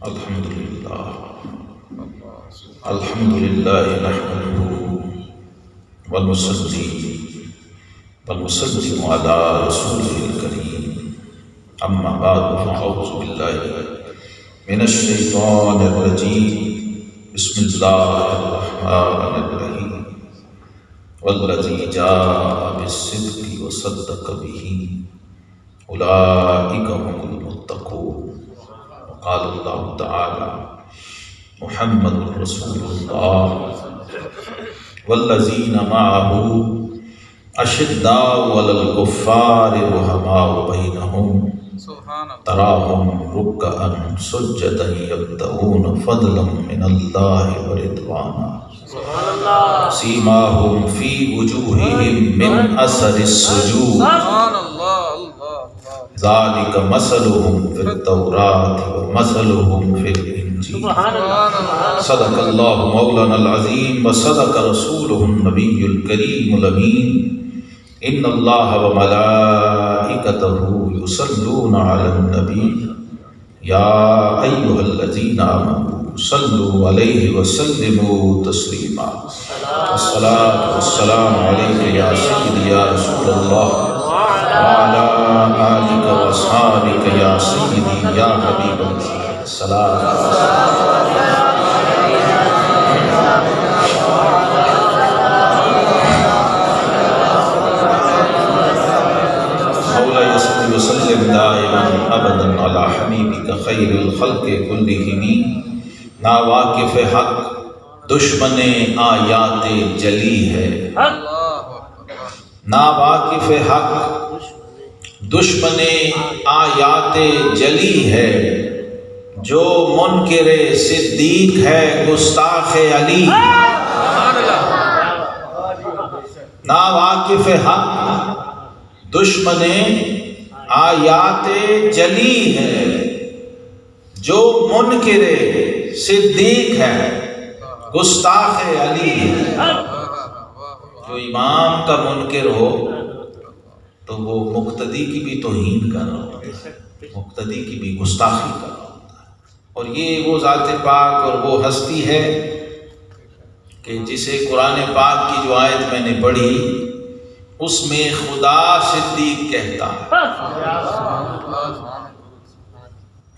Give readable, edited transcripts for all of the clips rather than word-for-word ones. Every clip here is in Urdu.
الحمدللہ نحمده ونصلي ونسلم على رسوله الكريم اما بعد فاعوذ باللہ من الشیطان الرجیم بسم اللہ الرحمن الرحیم والذی جاء بالصدق وصدق به اولئک هم المتقون قال اللہ تعالی محمد رسول اللہ والذین معه اشداء علی الکفار رحماء بینہم تراہم رکعا سجدا یبتغون فضلا من اللہ ورضوانا سیماہم فی وجوہہم من اثر السجود ذالک مثلہم فی التوراۃ ومثلہم فی الانجیل صدق اللہ مولانا العظیم وصدق رسولہ النبی الکریم الامین ان اللہ وملائکتہ یصلون علی النبی یا ایہا الذین آمنوا صلوا علیہ وسلموا تسلیما الصلاۃ والسلام علیک یا سیدی یا رسول اللہ وعلی آلک واصحابک یا سیدی یا حبیب اللہ الصلاۃ وسلم دائما ابدا علی حبیبک خیر الخلق کلہم ناواقف حق دشمن آیات جلی ہے ناواقف حق دشمن آیات جلی ہے جو منکر صدیق ہے گستاخ علی ناواقف حق دشمن آیات جلی ہے جو منکر صدیق ہے گستاخ علی ہے جو امام کا منکر ہو تو وہ مقتدی کی بھی توہین کر رہا ہوتا ہے مقتدی کی بھی گستاخی کر رہا ہوتا ہے اور یہ وہ ذات پاک اور وہ ہستی ہے کہ جسے قرآن پاک کی جو آیت میں نے پڑھی اس میں خدا صدیق کہتا ہے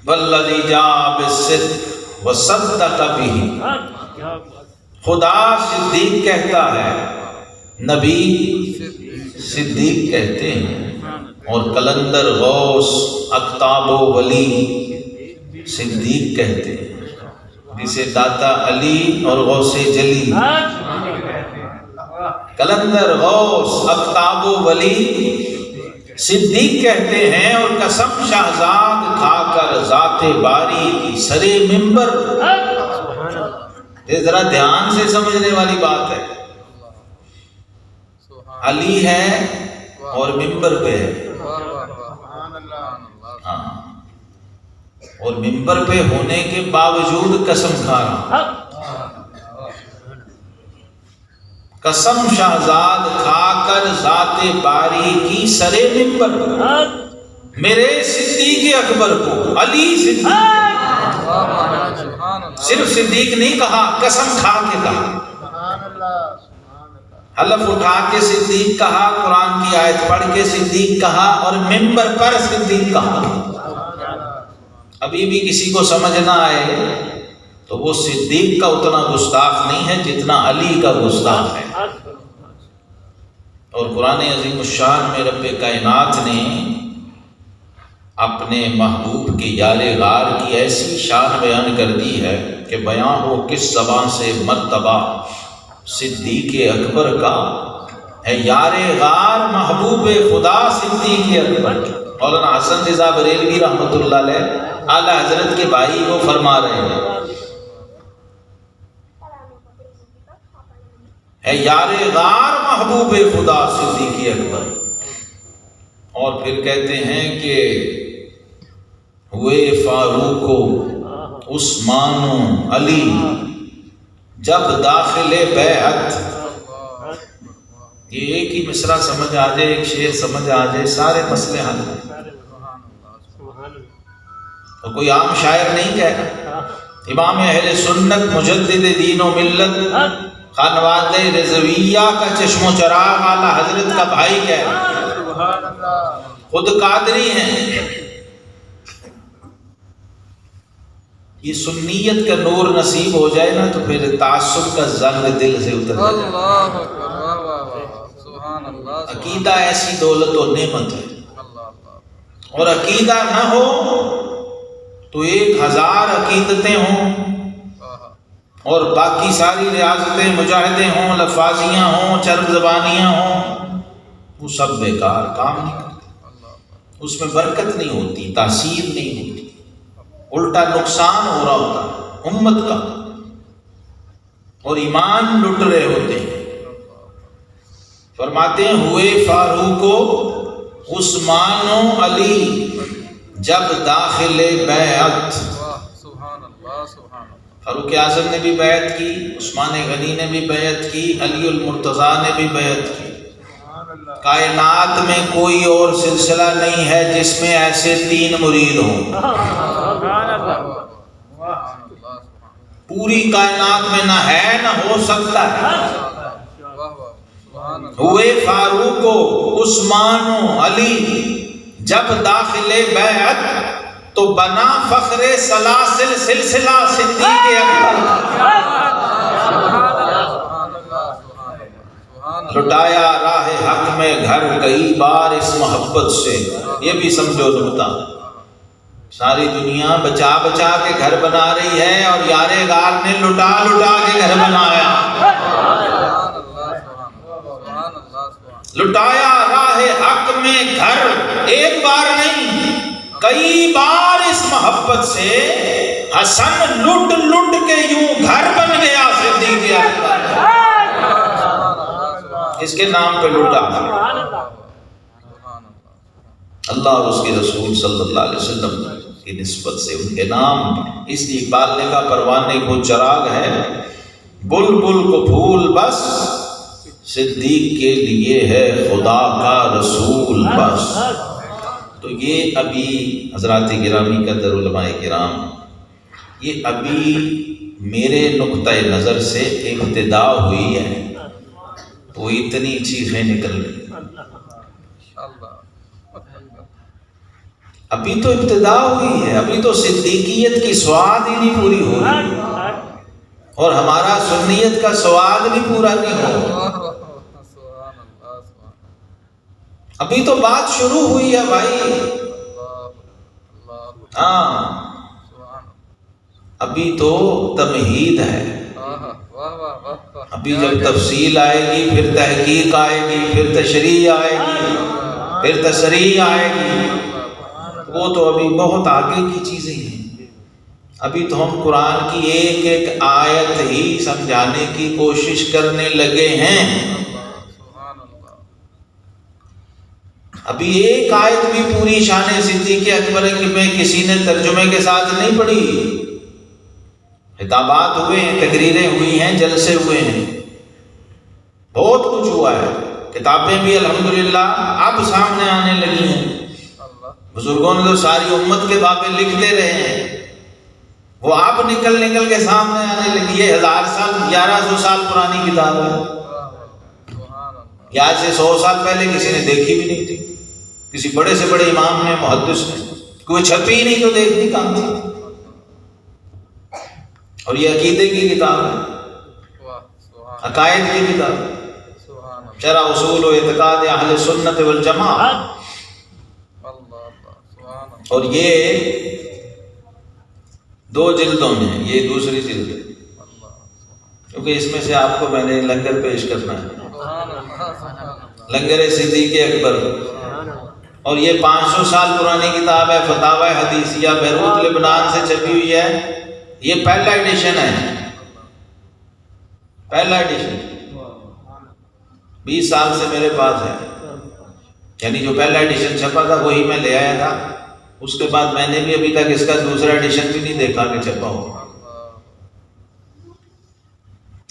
والذی جاء بالصدق وصدق به خدا صدیق کہتا ہے نبی صدیق کہتے ہیں اور کلندر غوث اقطاب و ولی صدیق کہتے ہیں جسے داتا علی اور غوث جلی کلندر غوث اقطاب و ولی صدیق کہتے ہیں اور قسم شہزاد کھا کر ذات باری کی سرے ممبر یہ ذرا دھیان سے سمجھنے والی بات ہے علی ہے اور ممبر پہ ہے ہاں اور ممبر پہ ہونے کے باوجود قسم کھا رہا قسم شہزاد کھا کر ذات باری کی سرے ممبر میرے صدیق اکبر کو علی صدیق صرف صدیق نہیں کہا قسم کھا کے کہا حلف اٹھا کے صدیق کہا قرآن کی آیت پڑھ کے صدیق کہا اور ممبر پر صدیق کہا ابھی بھی کسی کو سمجھ نہ آئے تو وہ صدیق کا اتنا گستاخ نہیں ہے جتنا علی کا گستاخ ہے اور قرآن عظیم الشان میں رب کائنات نے اپنے محبوب کے یار غار کی ایسی شان بیان کر دی ہے کہ بیان ہو کس زبان سے مرتبہ صدیق اکبر کا ہے یار غار محبوب خدا صدیق اکبر مولانا حسن رضا بریلوی رحمۃ اللہ علیہ اعلیٰ حضرت کے بھائی کو فرما رہے ہیں ہے یار غار محبوب خدا صدیق اکبر اور پھر کہتے ہیں کہ ہوئے فاروق و عثمان و علی جب داخل بیعت یہ ایک ہی مصرع سمجھ آ جائے ایک شعر سمجھ آ جائے سارے مسئلے حل ہیں تو کوئی عام شاعر نہیں کہہ رہا امام اہل سنت مجدد دین و ملت خانوادہ رضویہ کا چشم و چراغ اعلیٰ حضرت کا بھائی کہہ رہے ہیں، خود قادری ہیں۔ یہ سنیت کا نور نصیب ہو جائے نا تو پھر تعصب کا زنگ دل سے اتر جائے۔ عقیدہ ایسی دولت و نعمت ہے، اور عقیدہ نہ ہو تو 1000 عقیدتیں ہوں اور باقی ساری ریاضتیں مجاہدیں ہوں، لفاظیاں ہوں، چرب زبانیاں ہوں، وہ سب بیکار کام نہیں کرتے، اس میں برکت نہیں ہوتی، تاثیر نہیں ہوتی، الٹا نقصان ہو رہا ہوتا ہے امت کا، اور ایمان لٹ رہے ہوتے ہیں۔ فرماتے ہیں ہوئے فاروق و عثمان و علی جب داخل بیعت، فاروق اعظم نے بھی بیعت کی، عثمان غنی نے بھی بیعت کی، علی المرتضیٰ نے بھی بیعت کی۔ کائنات میں کوئی اور سلسلہ نہیں ہے جس میں ایسے 3 مرید ہوں، پوری کائنات میں نہ ہے نہ ہو سکتا ہے۔ ہوئے فاروق و عثمان و علی جب داخل بیعت تو بنا فخر سلاسل سلسلہ صدیق اکبر، لٹایا راہ حق میں گھر کئی بار اس محبت سے۔ یہ بھی سمجھو نکتہ، ساری دنیا بچا بچا کے گھر بنا رہی ہے اور یار غار نے لٹا لٹا کے گھر بنایا۔ لٹایا راہ حق میں گھر ایک بار نہیں کئی بار اس محبت سے، حسن لٹ لٹ کے یوں گھر بن گیا صدیق اکبر، اس کے نام پہ لوٹا۔ اللہ اور اس کے رسول صلی اللہ علیہ وسلم کی نسبت سے ان کے نام، اس لیے اقبال نے کہا پروانے کو چراغ ہے بلبل کو پھول بس، صدیق کے لیے ہے خدا کا رسول بس۔ تو یہ ابھی حضرات گرامی قدر علماء کرام، یہ ابھی میرے نقطہ نظر سے ابتدا ہوئی ہے، تو اتنی چیزیں نکل رہی، ابھی تو ابتدا ہوئی ہے، ابھی تو صدیقیت کی سواد ہی نہیں پوری ہو رہی، اور ہمارا سنیت کا سواد بھی پورا نہیں ہو، ابھی تو بات شروع ہوئی ہے بھائی۔ ہاں ابھی تو تمہید ہے، ابھی جب تفصیل آئے گی پھر تحقیق آئے گی، پھر تشریح آئے گی، پھر تصریح آئے گی، وہ تو ابھی بہت آگے کی چیزیں ہیں۔ ابھی تو ہم قرآن کی ایک ایک آیت ہی سمجھانے کی کوشش کرنے لگے ہیں، ابھی ایک آیت بھی پوری شان صدیق اکبر کی میں کسی نے ترجمے کے ساتھ نہیں پڑھی۔ خطابات ہوئے ہیں، تقریریں ہوئی ہیں، جلسے ہوئے ہیں، بہت کچھ ہوا ہے، کتابیں بھی الحمدللہ اب سامنے آنے لگی ہیں۔ بزرگوں نے تو ساری امت کے بابے لکھتے رہے ہیں، وہ اب نکل نکل کے سامنے آنے لگی ہے۔ 1000 سال 1100 سال پرانی کتاب ہے، یا سے 100 سال پہلے کسی نے دیکھی بھی نہیں تھی، کسی بڑے سے بڑے امام نے، محدث نے، کوئی چھپی نہیں تو دیکھنی کام تھی۔ اور یہ عقیدے کی کتاب ہے، عقائد کی کتاب ہے، شرح اصول و اعتقاد اہل سنت والجماعت، اور یہ 2 جلدوں میں، یہ دوسری جلد ہے، کیونکہ اس میں سے آپ کو میں نے لنگر پیش کرنا ہے، لنگر صدیق اکبر، اور یہ 500 سال پرانی کتاب ہے، فتاوی حدیثیہ، بیروت لبنان سے چھپی ہوئی ہے۔ یہ پہلا ایڈیشن ہے، پہلا ایڈیشن 20 سال سے میرے پاس ہے، یعنی جو پہلا ایڈیشن چھپا تھا وہی میں لے آیا تھا، اس کے بعد میں نے بھی ابھی تک اس کا دوسرا ایڈیشن بھی نہیں دیکھا کہ چھپا ہو۔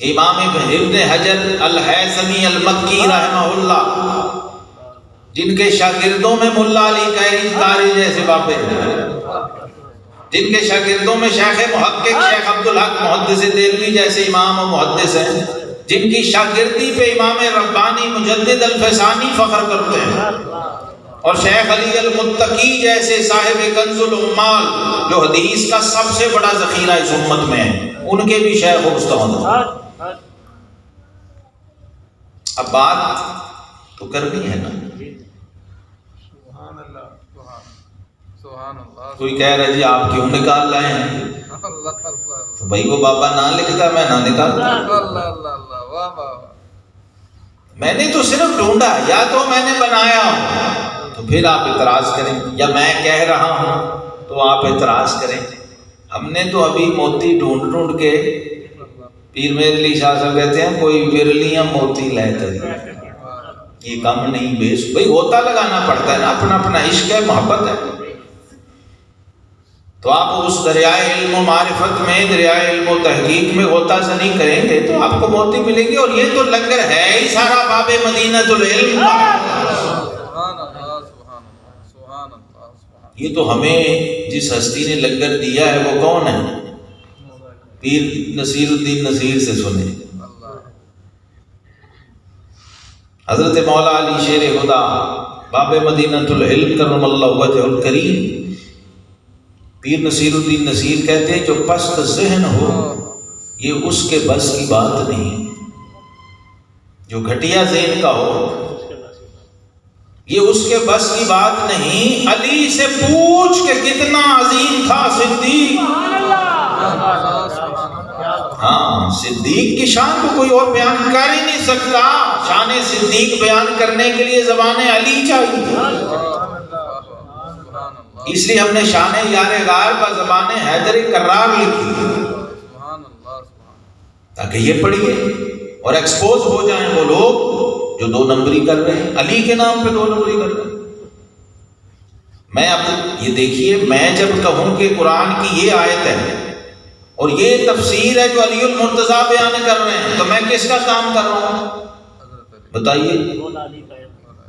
امام ابن حجر الہیثمی المکی رحمہ اللہ، جن کے شاگردوں میں ملا علی قاری جیسے باپے ہیں، جن کے شاگردوں میں شیخ محقق شیخ عبدالحق محدث دہلوی جیسے امام و محدث ہیں، جن کی شاگردی پہ امام ربانی مجدد الفسانی فخر کرتے ہیں، اور شیخ علی المتقی جیسے صاحب کنز العمال جو حدیث کا سب سے بڑا ذخیرہ اس امت میں ہے، ان کے بھی شیخ و استاد ہیں۔ اب بات تو کرنی ہے نا۔ کوئی کہہ رہا جی آپ کیوں نکال لائے ہیں؟ تو بھائی وہ بابا نہ لکھتا میں نہ نکالتا، میں نے تو صرف ڈھونڈا، یا تو میں نے بنایا ہوں تو پھر آپ اعتراض کریں، یا میں کہہ رہا ہوں تو آپ اعتراض کریں۔ ہم نے تو ابھی موتی ڈھونڈ ڈھونڈ کے، پیر میرے علی شاہ صاحب کہتے ہیں کوئی ورلیاں موتی لیتا ہے، یہ کم نہیں بیس، بھائی ہوتا لگانا پڑتا ہے نا، اپنا اپنا عشق ہے، محبت ہے۔ تو آپ اس دریائے علم و معرفت میں، دریائے علم و تحقیق میں غوطہ زنی کریں گے تو آپ کو موتی ملے گی، اور یہ تو لنگر ہے ہی سارا باب مدینۃ العلم کا۔ یہ تو ہمیں جس ہستی نے لنگر دیا ہے وہ کون ہے؟ پیر نصیر الدین نصیر سے سنیں، حضرت مولا علی شیر خدا باب مدینۃ العلم کرم اللہ وجہ الکریم، پیر نصیر الدین نصیر کہتے ہیں جو پست ذہن ہو یہ اس کے بس کی بات نہیں، جو گھٹیا ذہن کا ہو یہ اس کے بس کی بات نہیں۔ علی سے پوچھ کہ کتنا عظیم تھا صدیق، ہاں صدیق کی شان کو کوئی اور بیان کر ہی نہیں سکتا، شان صدیق بیان کرنے کے لیے زبان علی چاہیے، اس لیے ہم نے شان یار غار کا زبان حیدر کرار لکھی تاکہ یہ پڑھیے اور ایکسپوز ہو جائیں وہ لوگ جو دو نمبری کر رہے ہیں، علی کے نام پہ دو نمبری کر رہے ہیں۔ میں اب یہ دیکھیے، میں جب کہوں کہ قرآن کی یہ آیت ہے اور یہ تفسیر ہے جو علی المرتضیٰ بیان کر رہے ہیں، تو میں کس کا کام کر رہا ہوں بتائیے؟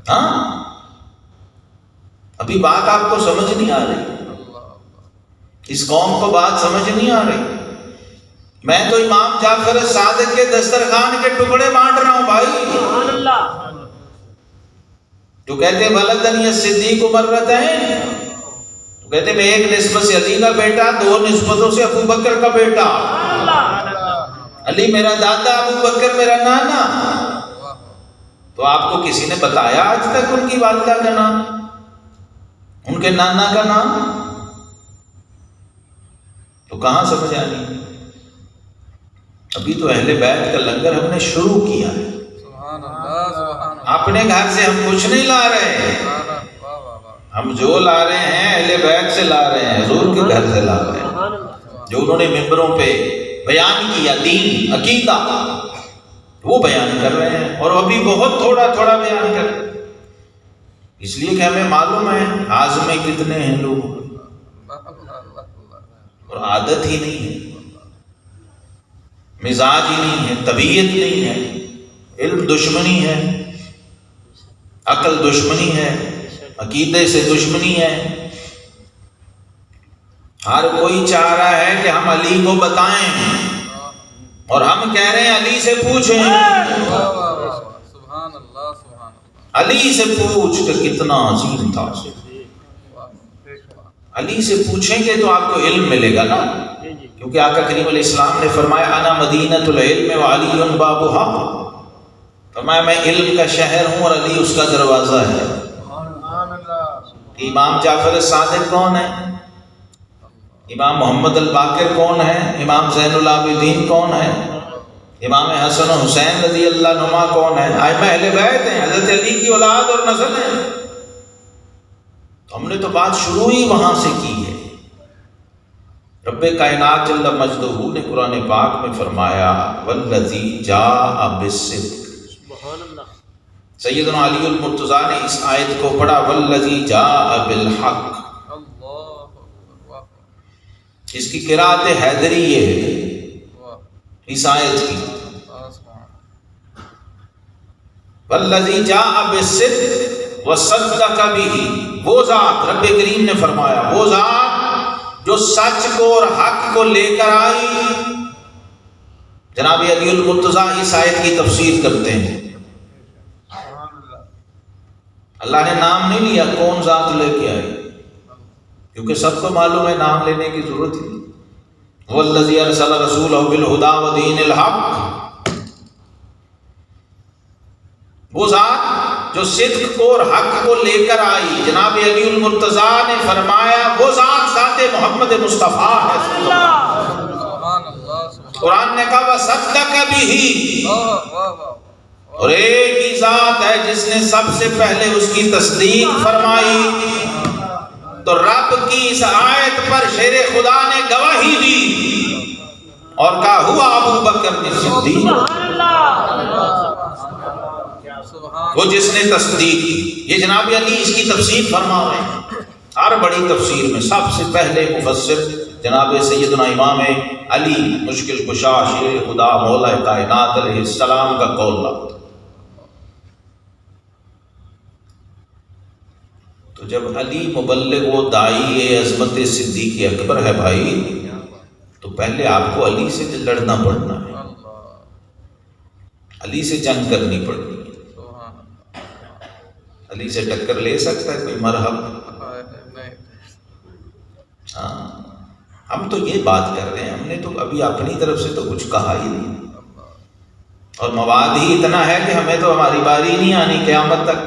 ہاں ابھی بات آپ کو سمجھ نہیں آ رہی، اس قوم کو بات سمجھ نہیں آ رہی۔ میں تو امام جعفر صادق کے دسترخوان کے ٹکڑے بانٹ رہا ہوں بھائی، جو کہتے ہیں بلدنی الصدیق مرتين، تو کہتے ہیں میں ایک نسبت سے علی کا بیٹا، دو نسبتوں سے ابو بکر کا بیٹا، علی میرا دادا، ابو بکر میرا نانا۔ تو آپ کو کسی نے بتایا آج تک ان کی والدہ کا نام، ان کے نانا کا نام؟ تو کہاں سمجھ آنی؟ ابھی تو اہل بیت کا لنگر ہم نے شروع کیا ہے، اپنے گھر سے ہم کچھ نہیں لا رہے، ہم جو لا رہے ہیں اہل بیت سے لا رہے ہیں، حضور کے گھر سے لا رہے ہیں، جو انہوں نے ممبروں پہ بیان کیا دین عقیدہ وہ بیان کر رہے ہیں، اور ابھی بہت تھوڑا تھوڑا بیان کر رہے ہیں، اس لیے کہ ہمیں معلوم ہے ہاضمے کتنے ہیں لوگ، اور عادت ہی نہیں ہے، مزاج ہی نہیں ہے، طبیعت نہیں ہے، علم دشمنی ہے، عقل دشمنی ہے، عقیدے سے دشمنی ہے۔ ہر کوئی چاہ رہا ہے کہ ہم علی کو بتائیں، اور ہم کہہ رہے ہیں علی سے پوچھیں، علی سے پوچھ کہ کتنا عظیم تھا، علی سے پوچھیں گے تو آپ کو علم ملے گا نا، کیونکہ آقا کریم علیہ السلام نے فرمایا انا مدینۃ العلم وعلی بابها، فرمایا میں علم کا شہر ہوں اور علی اس کا دروازہ ہے۔ امام جعفر صادق کون ہے؟ امام محمد الباقر کون ہے؟ امام زین العابدین کون ہے؟ امام حسن و حسین رضی اللہ عنہما کون ہے؟ ائمہ اہل بیت ہیں، حضرت علی کی اولاد اور نسل ہیں۔ ہم نے تو بات شروع ہی وہاں سے کی ہے۔ رب کائنات جل مجدہ نے قرآن پاک میں فرمایا والذی جاء بالصدق، سیدنا علی المرتضیٰ نے اس آیت کو پڑھا والذی جاء بالحق، اس کی قرأت حیدری ہے اس آیت کی، والذی جاء بالصدق وصدق بہ، وہ ذات رب کریم نے فرمایا وہ ذات جو سچ کو اور حق کو لے کر آئی. جناب علی المرتضیٰ اس آیت کی تفسیر کرتے ہیں. اللہ نے نام نہیں لیا، کون ذات لے کے آئی، کیونکہ سب کو معلوم ہے نام لینے کی ضرورت ہی نہیں. والذی ارسل رسولہ بالہدی ودین الحق، وہ ذات جو صدق کو اور حق کو لے کر آئی. جناب علی المرتضیٰ نے فرمایا وہ ذات محمد مصطفیٰ ہے. قرآن نے کہا وصدق بہ، اور ایک ہی ذات ہے جس نے سب سے پہلے اس کی تصدیق فرمائی. تو رب کی اس آیت پر شیر خدا نے گواہی دی اور کہا ہوا ابو بکر صدیق، وہ جس نے تصدیق کی. یہ جناب علی اس کی تفسیر فرما رہے ہیں. ہر بڑی تفسیر میں سب سے پہلے مفسر جناب سیدنا امام علی مشکل کشا شیر خدا مولا کائنات علیہ السلام کا قول لاتا. تو جب علی مبلغ و داعی عظمت صدیق اکبر ہے بھائی، تو پہلے آپ کو علی سے لڑنا پڑنا ہے، علی سے جنگ کرنی پڑنی ہے. علی سے ٹکر لے سکتا ہے کوئی مرحب؟ ہاں، ہم تو یہ بات کر رہے ہیں، ہم نے تو ابھی اپنی طرف سے تو کچھ کہا ہی نہیں، اور مواد ہی اتنا ہے کہ ہمیں تو ہماری باری نہیں آنی قیامت تک.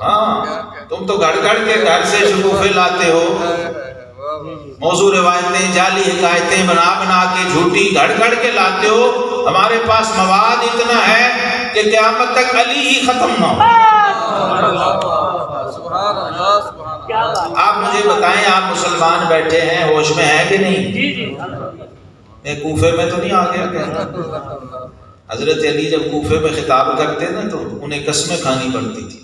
ہاں، تم تو گھڑ گھڑ کے گھر سے شکوفے لاتے ہو، موضوع روایتیں جعلی حکایتیں بنا بنا کے جھوٹی گھڑ گھڑ کے لاتے ہو. ہمارے پاس مواد اتنا ہے کہ قیامت تک علی ہی ختم نہ ہو. آپ مجھے بتائیں، آپ مسلمان بیٹھے ہیں، ہوش میں ہیں کہ نہیں؟ میں کوفے میں تو نہیں آ گیا کہنا. حضرت علی جب کوفے میں خطاب کرتے نا تو انہیں قسمیں کھانی پڑتی تھی.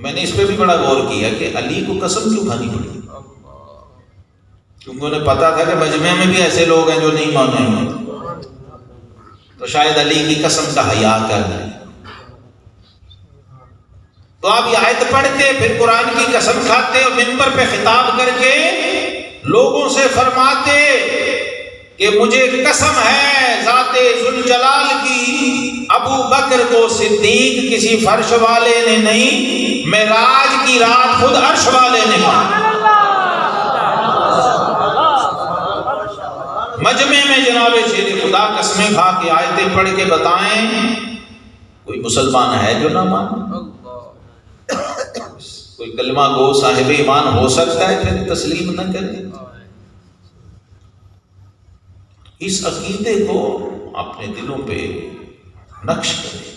میں نے اس پہ بھی بڑا غور کیا کہ علی کو قسم کیوں کھانی پڑی، کیونکہ انہیں پتا تھا کہ مجمع میں بھی ایسے لوگ ہیں جو نہیں مانیں گے، تو شاید علی کی قسم کا حیا کر لیں. تو آپ یہ آیت پڑھ کے پھر قرآن کی قسم کھاتے اور منبر پہ خطاب کر کے لوگوں سے فرماتے کہ مجھے قسم ہے ذات ذوالجلال کی، ابو بکر کو صدیق کسی فرش والے نے نہیں، معراج کی رات خود عرش والے نے کہا. مجمع میں جناب شیر خدا قسمیں کھا کے آیتیں پڑھ کے بتائیں کوئی مسلمان ہے جو نہ مانے؟ کوئی کلمہ گو صاحب ایمان ہو سکتا ہے پھر تسلیم نہ کرے؟ اس عقیدے کو اپنے دلوں پہ نقش کریں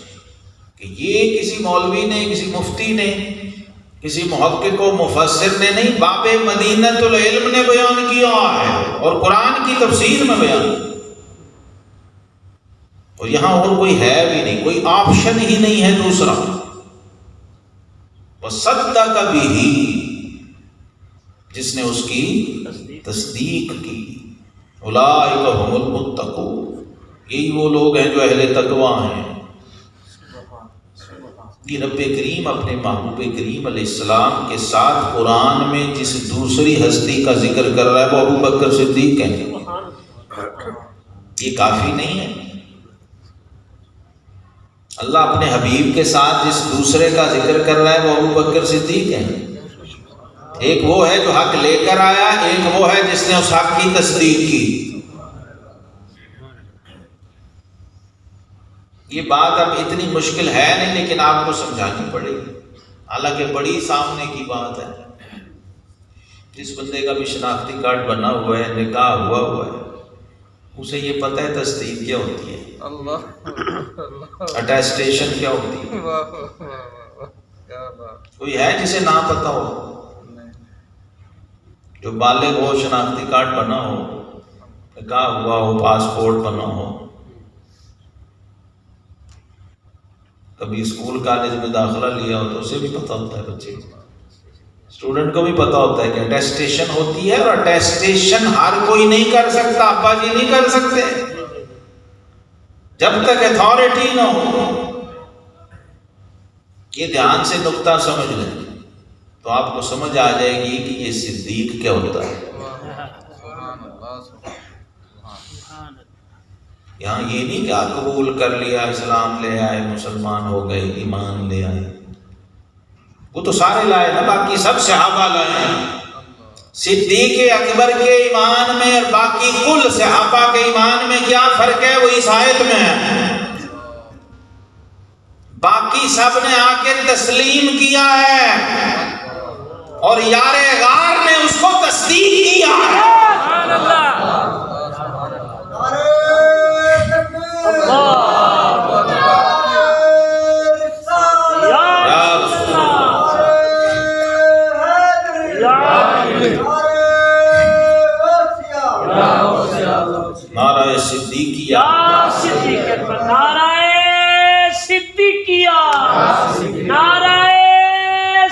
کہ یہ کسی مولوی نے، کسی مفتی نے، کسی محقق و مفسر نے نہیں، باب مدینۃ العلم نے بیان کیا ہے اور قرآن کی تفسیر میں بیان، اور یہاں اور کوئی ہے بھی نہیں، کوئی آپشن ہی نہیں ہے دوسرا. وصدق بہ، جس نے اس کی تصدیق کی. اولئک هم المتقون، یہی وہ لوگ ہیں جو اہل تقوی ہیں. یہ رب کریم اپنے محبوب کریم علیہ السلام کے ساتھ قرآن میں جس دوسری ہستی کا ذکر کر رہا ہے وہ ابو بکر صدیق ہیں. یہ کافی نہیں ہے؟ اللہ اپنے حبیب کے ساتھ جس دوسرے کا ذکر کر رہا ہے وہ ابو بکر صدیق ہیں. ایک وہ ہے جو حق لے کر آیا، ایک وہ ہے جس نے اس حق کی تصدیق کی. یہ بات اب اتنی مشکل ہے نہیں، لیکن آپ کو سمجھانی پڑے گی، حالانکہ بڑی سامنے کی بات ہے. جس بندے کا بھی شناختی کارڈ بنا ہوا ہے، نکاح ہوا ہے، اسے یہ پتہ ہے تصدیق کیا ہوتی ہے، اٹیسٹیشن کیا ہوتی ہے. کوئی ہے جسے نہ پتہ ہو؟ جو بالغ ہو، شناختی کارڈ بنا ہو، نکاح ہوا ہو، پاسپورٹ بنا ہو، کبھی اسکول کالج میں داخلہ لیا ہو تو اسے بھی پتہ ہوتا ہے، بچے اسٹوڈنٹ کو بھی پتہ ہوتا ہے کہ اٹیسٹیشن ہوتی ہے، اور اٹیسٹیشن ہر کوئی نہیں کر سکتا. ابا جی نہیں کر سکتے جب تک اتھارٹی نہ ہو. یہ دھیان سے نقطہ سمجھ لیں. تو آپ کو سمجھ آ جائے گی کہ یہ صدیق کیا ہوتا ہے۔ یہاں یہ نہیں کہ آپ قبول کر لیا، اسلام لے آئے، مسلمان ہو گئے، ایمان لے آئے، وہ تو سارے لائے نا، باقی سب صحابہ لائے ہیں۔ صدیق اکبر کے ایمان میں اور باقی کل صحابہ کے ایمان میں کیا فرق ہے؟ وہ اس آیت میں ہے۔ باقی سب نے آ کے تسلیم کیا ہے اور یار غار نے اس کو تصدیق کیا ہے۔ نعرہ صدیقیہ، نعرہ صدیقیہ، نعرہ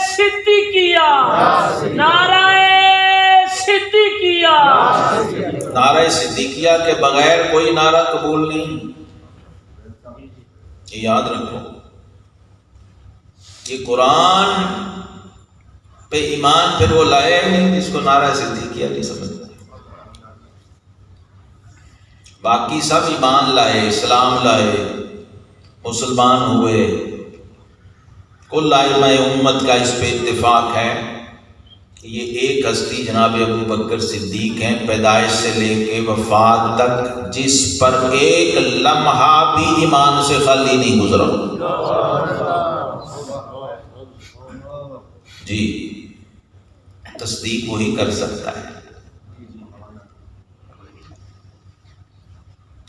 صدیقیہ، نعرہ صدیقیہ۔ نعرہ صدیقیہ کے بغیر کوئی نعرہ قبول نہیں، یہ یاد رکھو۔ یہ قرآن پہ ایمان پھر وہ لائے نہیں جس کو نعرہ صدیقیہ نہیں سمجھتا۔ باقی سب ایمان لائے، اسلام لائے، مسلمان ہوئے۔ کل ائمہ امت کا اس پہ اتفاق ہے کہ یہ ایک ہستی جناب ابو بکر صدیق ہیں، پیدائش سے لے کے وفات تک جس پر ایک لمحہ بھی ایمان سے خالی نہیں گزرا۔ جی، تصدیق وہی کر سکتا ہے۔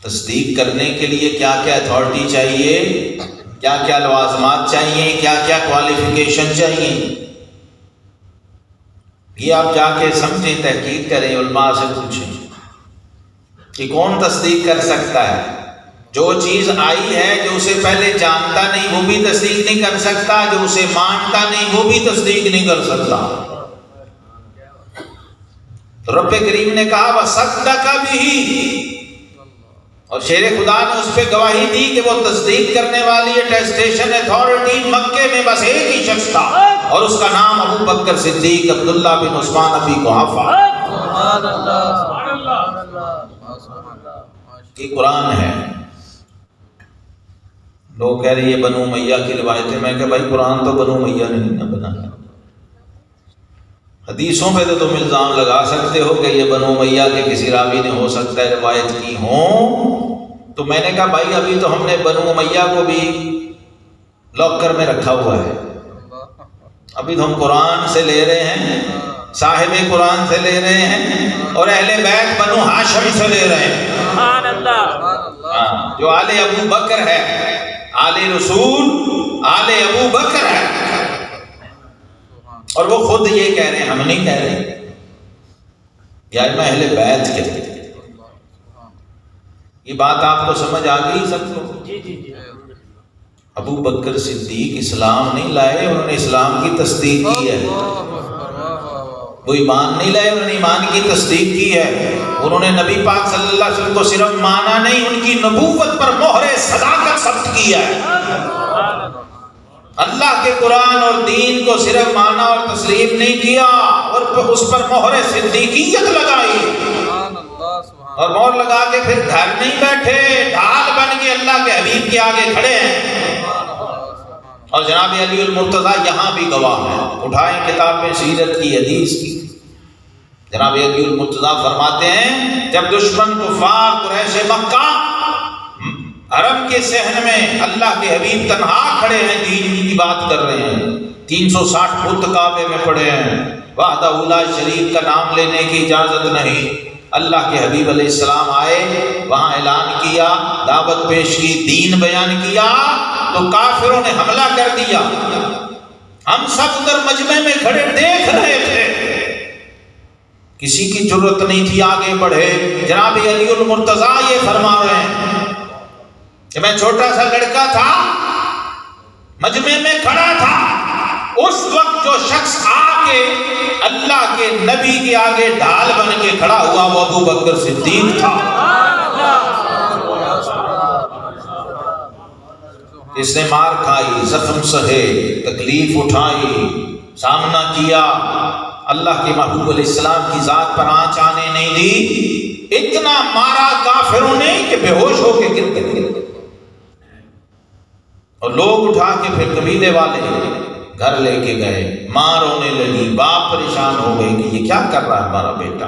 تصدیق کرنے کے لیے کیا کیا اتھارٹی چاہیے، کیا کیا لوازمات چاہیے، کیا کیا کوالیفیکیشن چاہیے، یہ آپ جا کے سمجھیں، تحقیق کریں، علماء سے پوچھیں کہ کون تصدیق کر سکتا ہے۔ جو چیز آئی ہے، جو اسے پہلے جانتا نہیں وہ بھی تصدیق نہیں کر سکتا، جو اسے مانتا نہیں وہ بھی تصدیق نہیں کر سکتا۔ رب کریم نے کہا وَصَدَّقَ بِهِ، اور شیر خدا نے اس پہ گواہی دی کہ وہ تصدیق کرنے والی اٹیسٹیشن اتھارٹی مکے میں بس ایک ہی شخص تھا، اور اس کا نام ابو بکر صدیق عبداللہ بن عثمان ابی قحافہ۔ یہ قرآن ہے۔ لوگ کہہ رہے ہیں یہ بنو امیہ کی روایت ہے، میں کہ بھائی قرآن تو بنو امیہ نے نہیں بنایا۔ حدیثوں پہ تو تم الزام لگا سکتے ہو کہ یہ بنو امیہ کے کسی راوی نے ہو سکتا ہے روایت کی ہوں، تو میں نے کہا بھائی ابھی تو ہم نے بنو امیہ کو بھی لاکر میں رکھا ہوا ہے، ابھی تو ہم قرآن سے لے رہے ہیں، صاحب قرآن سے لے رہے ہیں، اور اہل بیت بنو ہاشم سے لے رہے ہیں۔ سبحان اللہ۔ جو آل ابو بکر ہے، آل رسول آل ابو بکر ہے، اور وہ خود یہ کہہ رہے ہیں، ہم نہیں کہہ رہے، یا میں اہل بیت کہتے ہیں۔ یہ بات آپ کو سمجھ آ گئی سب کو؟ جی جی جی۔ ابو بکر صدیق اسلام نہیں لائے، انہوں نے اسلام کی تصدیق کی ہے۔ وہ ایمان نہیں لائے، انہوں نے ایمان کی تصدیق کی ہے۔ انہوں نے نبی پاک صلی اللہ علیہ وسلم کو صرف مانا نہیں، ان کی نبوت پر مہر صداقت ثبت کی ہے۔ اللہ کے قرآن اور دین کو صرف مانا اور تسلیم نہیں کیا، اور اس پر مہر صدیقیت لگائی، اور مہر لگا کے پھر گھر نہیں بیٹھے، ڈھال بن کے اللہ کے حبیب کے آگے کھڑے ہیں۔ اور جناب علی المرتضیٰ یہاں بھی گواہ ہیں، اٹھائیں کتاب میں سیرت کی، حدیث کی۔ جناب علی المرتضیٰ فرماتے ہیں جب دشمن کفار قریش مکہ حرم کے صحن میں اللہ کے حبیب تنہا کھڑے ہیں، دین کی بات کر رہے ہیں، 360 بت کعبے میں پڑے ہیں، وحدہ لا شریک کا نام لینے کی اجازت نہیں۔ اللہ کے حبیب علیہ السلام آئے، وہاں اعلان کیا، دعوت پیش کی، دین بیان کیا، تو کافروں نے حملہ کر دیا۔ ہم سب ادھر مجمع میں کھڑے دیکھ رہے تھے، کسی کی جرت نہیں تھی آگے بڑھے۔ جناب علی المرتضیٰ یہ فرما رہے ہیں کہ میں چھوٹا سا لڑکا تھا، مجمع میں کھڑا تھا، اس وقت جو شخص آ کے اللہ کے نبی کے آگے ڈھال بن کے کھڑا ہوا وہ ابو بکر صدیق تھا۔ اس نے مار کھائی، زخم سہے، تکلیف اٹھائی، سامنا کیا، اللہ کے محبوب علیہ السلام کی ذات پر آنچ آنے نہیں دی، اتنا مارا کافروں نے کہ بے ہوش ہو کے گر گئے، اور لوگ اٹھا کے پھر قبیلے والے گھر لے کے گئے، ماں رونے لگی، باپ پریشان ہو گئے کہ یہ کیا کر رہا ہے ہمارا بیٹا،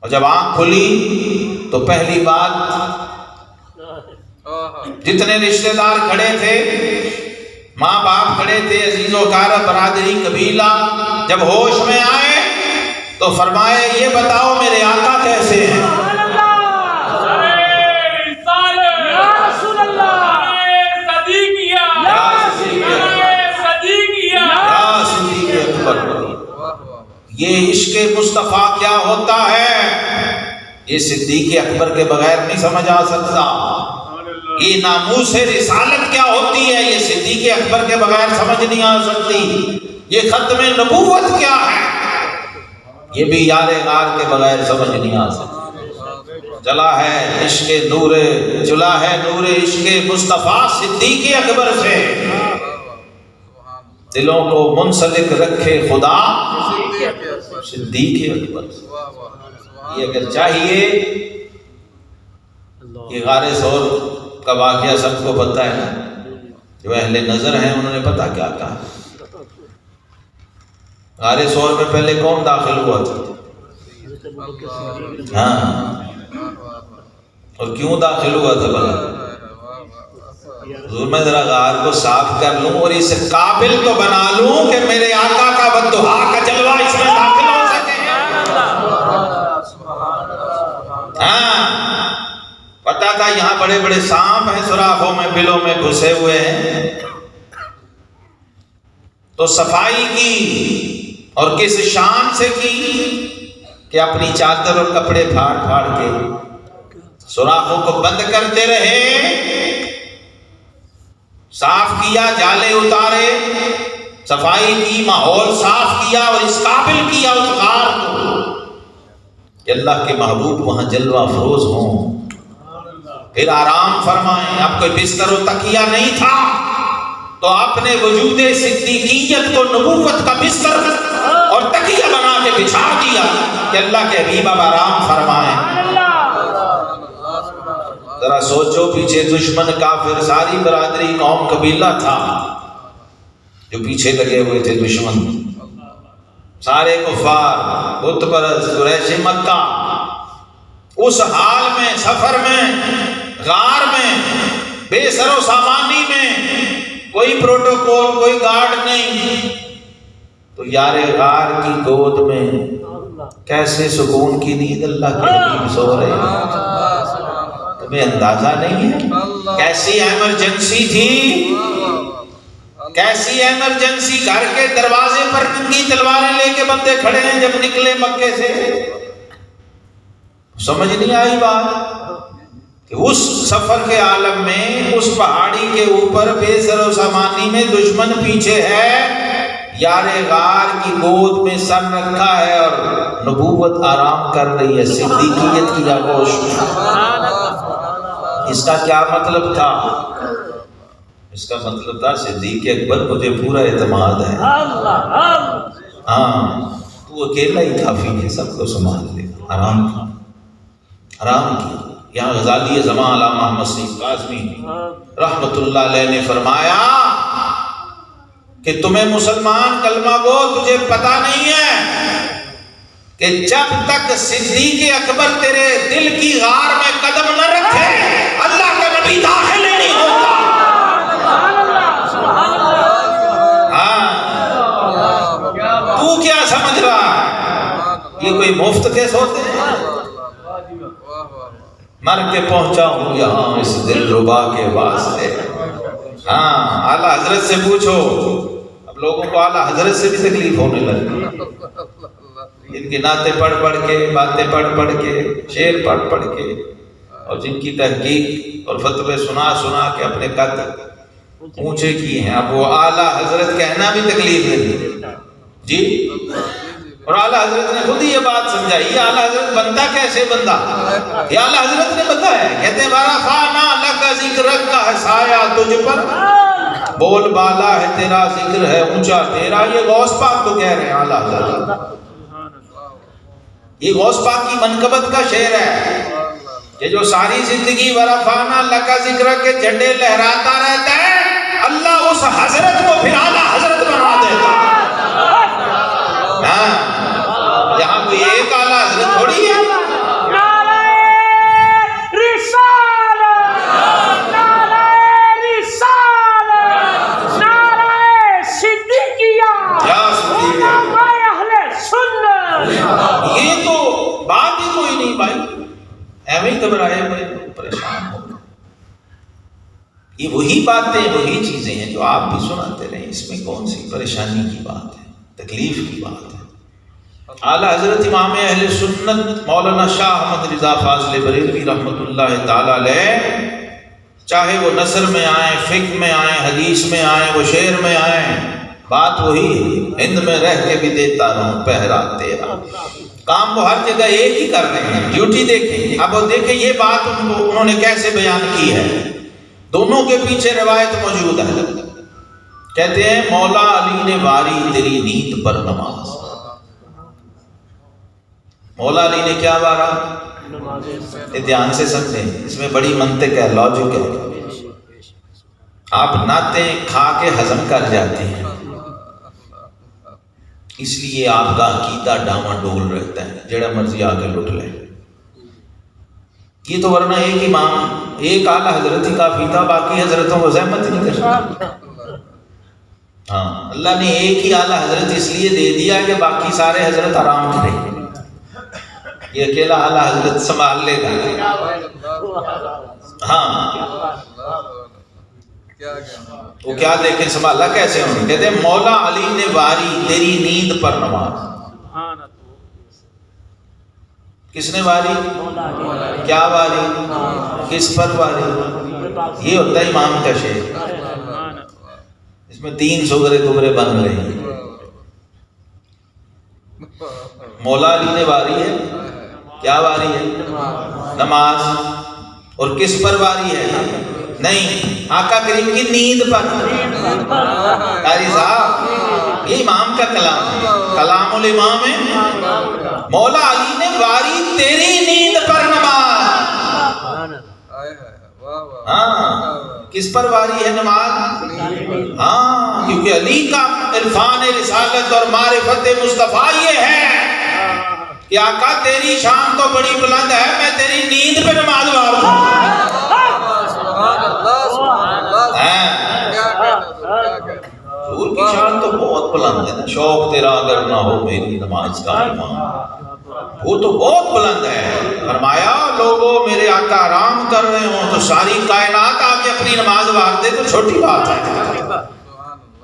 اور جب آنکھ کھلی تو پہلی بات جتنے رشتہ دار کھڑے تھے، ماں باپ کھڑے تھے، عزیز و اقارب، برادری، قبیلہ، جب ہوش میں آئے تو فرمائے یہ بتاؤ میرے آقا کیسے ہیں؟ یہ عشق مصطفیٰ کیا ہوتا ہے یہ صدیق اکبر کے بغیر نہیں سمجھ آ سکتا، یہ ناموس رسالت کیا ہوتی ہے یہ صدیق اکبر کے بغیر سمجھ نہیں آ سکتی، یہ ختم نبوت کیا ہے یہ بھی یار غار کے بغیر سمجھ نہیں آ سکتی۔ چلا ہے عشق نور، چلا ہے نور عشق مصطفیٰ صدیق اکبر سے، دلوں کو منسلک رکھے خدا صدیق اکبر سے۔ یہ اگر چاہیے، یہ غار ثور کا واقعہ سب کو پتہ ہے نا، جو اہل نظر ہیں انہوں نے پتہ کیا کہا، غار ثور میں پہلے کون داخل ہوا تھا؟ ہاں، اور کیوں داخل ہوا تھا بھلا؟ حضور میں ذرا غار کو صاف کر لوں اور اسے قابل تو بنا لوں کہ میرے آقا کا بددعا کا جلوہ اس میں داخل ہو سکے۔ ہاں، پتا تھا یہاں بڑے بڑے سانپ ہیں، سوراخوں میں بلوں میں گھسے ہوئے ہیں، تو صفائی کی، اور کس شان سے کی کہ اپنی چادر اور کپڑے پھاڑ پھاڑ کے سوراخوں کو بند کرتے رہے، صاف کیا، جالے اتارے، صفائی کی، ماحول صاف کیا، اور اس قابل کیا اس غار کو کہ اللہ کے محبوب وہاں جلوہ افروز ہوں، پھر آرام فرمائیں۔ اب کوئی بستر و تکیہ نہیں تھا تو اپنے وجود صدیقیت کو نبوت کا بستر اور تکیہ بنا کے بچھا دیا کہ اللہ کے حبیب اب آرام فرمائیں۔ ذرا سوچو، پیچھے دشمن کافر ساری برادری قوم قبیلہ تھا جو پیچھے لگے ہوئے تھے، دشمن سارے کفار بت پرست قریش مکہ، اس حال میں، سفر میں، غار میں، بے سر و سامانی میں، کوئی پروٹوکول، کوئی گارڈ نہیں، تو یار غار کی گود میں کیسے سکون کی نیند اللہ کے حبیب سو رہے ہیں، تمہیں اندازہ نہیں ہے کیسی ایمرجنسی تھی، کیسی ایمرجنسی، گھر کے دروازے پر ننگی تلواریں لے کے بندے کھڑے ہیں جب نکلے مکے سے۔ سمجھ نہیں آئی بات کہ اس سفر کے عالم میں، اس پہاڑی کے اوپر بے سر و سامانی میں دشمن پیچھے ہے، یار غار کی گود میں سر رکھا ہے اور نبوت آرام کر رہی ہے صدیقیت کی آغوش میں۔ اس کا کیا مطلب تھا؟ اس کا مطلب تھا صدیق اکبر مجھے پورا اعتماد ہے، ہاں تو اکیلا ہی کافی ہے، سب کو سنبھال لے، آرام کی، آرام کی۔ یہاں غزالی زمان علامہ محمد سعید کاظمی رحمت اللہ علیہ نے فرمایا کہ تمہیں مسلمان کلمہ گو، تجھے پتہ نہیں ہے کہ جب تک صدیق اکبر تیرے دل کی غار میں قدم نہ رکھے اللہ کا نبی داخل نہیں ہوگا۔ ہاں، تو کیا سمجھ رہا ہے یہ کوئی مفت کیس ہوتے ہیں؟ مر کے پہنچا ہوں یہاں اس دل ربا کے واسطے۔ ہاں، اعلیٰ حضرت سے پوچھو، اب لوگوں کو اعلیٰ حضرت سے بھی تکلیف ہونے لگی، ان کی نعتیں پڑھ پڑھ کے، باتیں پڑھ پڑھ کے، شعر پڑھ پڑھ کے، اور جن کی تحقیق اور فتوے سنا سنا کے اپنے قد اونچے کیے ہیں، اب وہ اعلیٰ حضرت کہنا بھی تکلیف ہے جی۔ اور اعلیٰ حضرت نے خود ہی یہ بات سمجھائی، یہ اعلیٰ حضرت بندہ کیسے بندہ، یہ اعلیٰ حضرت نے بتایا، کہتے ہیں ورفعنا لک ذکرک کا ہے سایہ تجھ پر، بول بالا ہے تیرا، ذکر ہے اونچا تیرا. یہ غوث پاک کو کہہ رہے ہیں اعلیٰ حضرت. یہ غوث پاک کی منقبت کا شعر ہے کہ جو ساری زندگی ورفانا لکا ذکر کے جھنڈے لہراتا رہتا ہے، اللہ اس حضرت کو پھر اعلیٰ حضرت بنا دیتا ہے. یہاں کوئی ایک اعلیٰ حضرت تھوڑی ہے. یہ تو بات ہی کوئی نہیں بھائی، ایویں ہی گھبرائے ہوئے پریشان ہو. یہ وہی باتیں وہی چیزیں ہیں جو آپ بھی سناتے رہے. اس میں کون سی پریشانی کی بات ہے، تکلیف کی بات ہے. اعلیٰ حضرت امام اہل سنت مولانا شاہ احمد رضا فاضل بریلوی رحمۃ اللہ تعالی علیہ، چاہے وہ نثر میں آئیں، فقہ میں آئیں، حدیث میں آئیں، وہ شعر میں آئیں، بات وہی ہے. ہند میں رہ کے بھی دیتا رہوں پہرا تیرا. کام وہ ہر جگہ ایک ہی کر رہے ہیں. ڈیوٹی دیکھیں. اب وہ دیکھیں یہ بات انہوں نے کیسے بیان کی ہے. دونوں کے پیچھے روایت موجود ہے. کہتے ہیں مولا علی نے واری تیری نیند پر نماز. مولا علی نے کیا وارا؟ یہ دھیان سے سمجھیں، اس میں بڑی منطق ہے، لاجک ہے. آپ نعتیں کھا کے ہضم کر جاتے ہیں، اس لیے آپ کا عقیدہ ڈاواں ڈول رہتا ہے، جڑا مرضی آ کے لٹ لے. یہ تو ورنہ ایک امام ایک اعلیٰ حضرت ہی کافی تھا، باقی حضرتوں کو زحمت نہیں کر سکتا. ہاں، اللہ نے ایک ہی اعلیٰ حضرت اس لیے دے دیا کہ باقی سارے حضرت آرام کریں. یہ اکیلا اعلیٰ حضرت سنبھال لے گا. ہاں، وہ کیا دیکھیں سنبھالا کیسے ہوں. کہتے ہیں مولا علی نے واری تیری نیند پر نماز. کس نے واری؟ کیا واری؟ کس پر واری؟ یہ ہوتا ہے امام کا شعر. اس میں 3 سغرے کبرے بن رہے ہیں. مولا علی نے واری ہے، کیا واری ہے؟ نماز. اور کس پر واری ہے؟ نہیں، آقا کریم کی نیند پر. قاری صاحب یہ امام کا کلام ہے، کلام الامام ہے. مولا علی نے واری تیری نیند پر نماز. ہاں، کس پر واری ہے نماز؟ ہاں، کیونکہ علی کا عرفان رسالت اور معرفت مصطفیٰ یہ ہے کہ آقا تیری شان تو بڑی بلند ہے، میں تیری نیند پہ نماز واروں. حضور کی شان تو بہت بلند ہے نا. شوق تیرا اگر نہ ہو میری نماز کا ایمان، وہ تو بہت بلند ہے. فرمایا لوگوں میرے آقا آرام کر رہے ہوں تو ساری کائنات آ کے اپنی نماز وار دے تو چھوٹی بات ہے.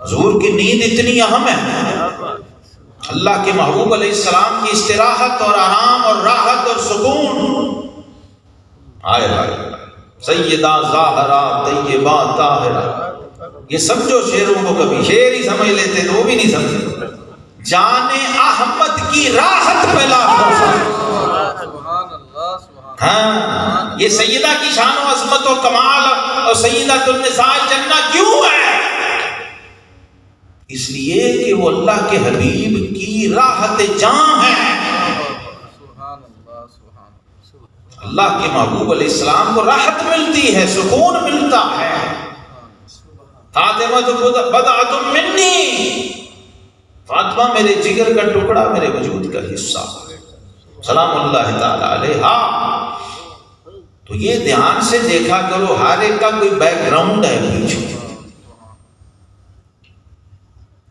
حضور کی نیند اتنی اہم ہے. اللہ کے محبوب علیہ السلام کی استراحت اور آرام اور راحت اور سکون. آئے سیدہ زہرا طیبہ طاہرہ، یہ سمجھو شعروں کو. کبھی شعر ہی سمجھ لیتے تو وہ بھی نہیں سمجھتے. جان احمد کی راحت پہ لاکھوں ہاں، یہ سیدہ کی شان و عظمت و کمال اور سیدۃ النساء الجنہ کیوں ہے؟ اس لیے کہ وہ اللہ کے حبیب کی راحت جاں ہے. اللہ کے محبوب علیہ السلام کو راحت ملتی ہے، سکون ملتا ہے. فاطمہ بضعۃ منی، فاطمہ میرے جگر کا ٹکڑا، میرے وجود کا حصہ، سلام اللہ تعالی علیہا. تو یہ دھیان سے دیکھا کرو، ہر ایک کا کوئی بیک گراؤنڈ ہے پیچھے،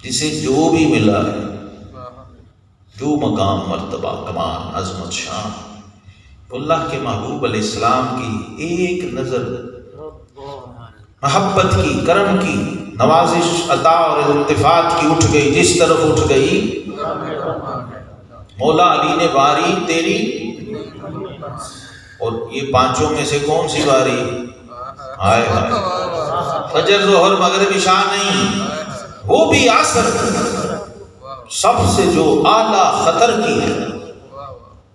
جسے جو بھی ملا ہے، جو مقام مرتبہ کمال عظمت شان، اللہ کے محبوب علیہ السلام کی ایک نظر محبت کی، کرم کی، نوازش عطا اور التفات کی اٹھ گئی. جس طرف اٹھ گئی مولا علی نے واری تیری. اور یہ پانچوں میں سے کون سی واری؟ آئے فجر ظہر مغرب عشاء نہیں، وہ بھی عصر، سب سے جو اعلیٰ خطر کی ہے.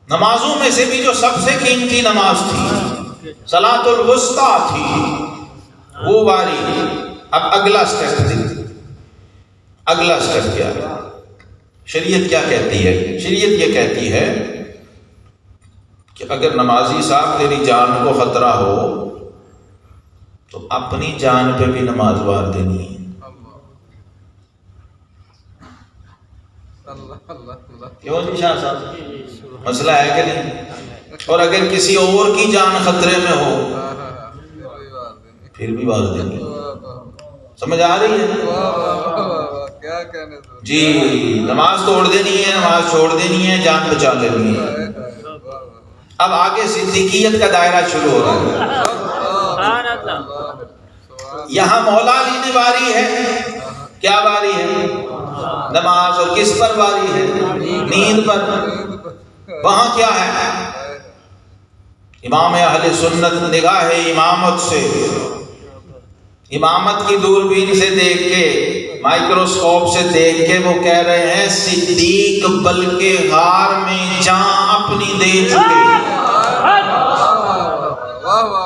نمازوں میں سے بھی جو سب سے قیمتی نماز تھی، صلاۃ الوسطیٰ تھی، وہ واری اب اگلا سٹیپ اگلا سٹیپ کیا ہے؟ شریعت کیا کہتی ہے؟ شریعت یہ کہتی ہے کہ اگر نمازی صاحب تیری جان کو خطرہ ہو تو اپنی جان پہ بھی نماز وار دینی ہے. کیوں جی شاہ صاحب، مسئلہ ہے کہ نہیں؟ اور اگر کسی اور کی جان خطرے میں ہو پھر بھی وار دینی ہے. سمجھ آ رہی ہے؟ جی، نماز توڑ دینی ہے، نماز چھوڑ دینی ہے، جان بچا لینی ہے. اب آگے صدیقیت کا دائرہ شروع ہو رہا ہے. یہاں مولا علی نے واری ہے، کیا واری ہے؟ نماز. اور کس پر واری ہے؟ نیند پر. وہاں کیا ہے؟ امام اہل سنت نگاہ امامت سے، امامت کی دوربین سے دیکھ کے، مائکروسکوپ سے دیکھ کے وہ کہہ رہے ہیں صدیق بلکہ غار میں جان اپنی دے چکے.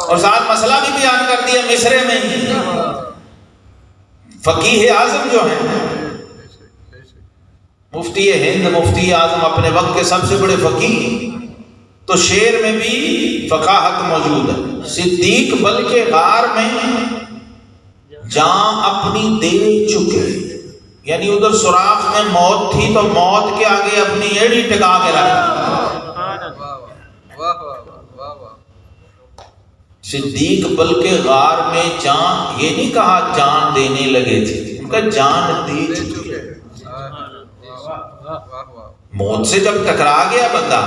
اور ساتھ مسئلہ بھی بیان کر دیا مصرے میں ہی. فقیہ اعظم جو ہیں، مفتی ہند، مفتی اعظم، اپنے وقت کے سب سے بڑے فقیہ، تو شعر میں بھی فقاہت موجود ہے. صدیق بلکہ غار میں جان اپنی دے چکے، یعنی ادھر سوراخ میں موت تھی تو موت کے آگے اپنی ایڑی ٹکا کے رکھا. صدیق بلکہ غار میں جان، یہ نہیں کہا جان دینے لگے تھے، ان کا جان دے چکے. موت سے جب ٹکرا گیا بندہ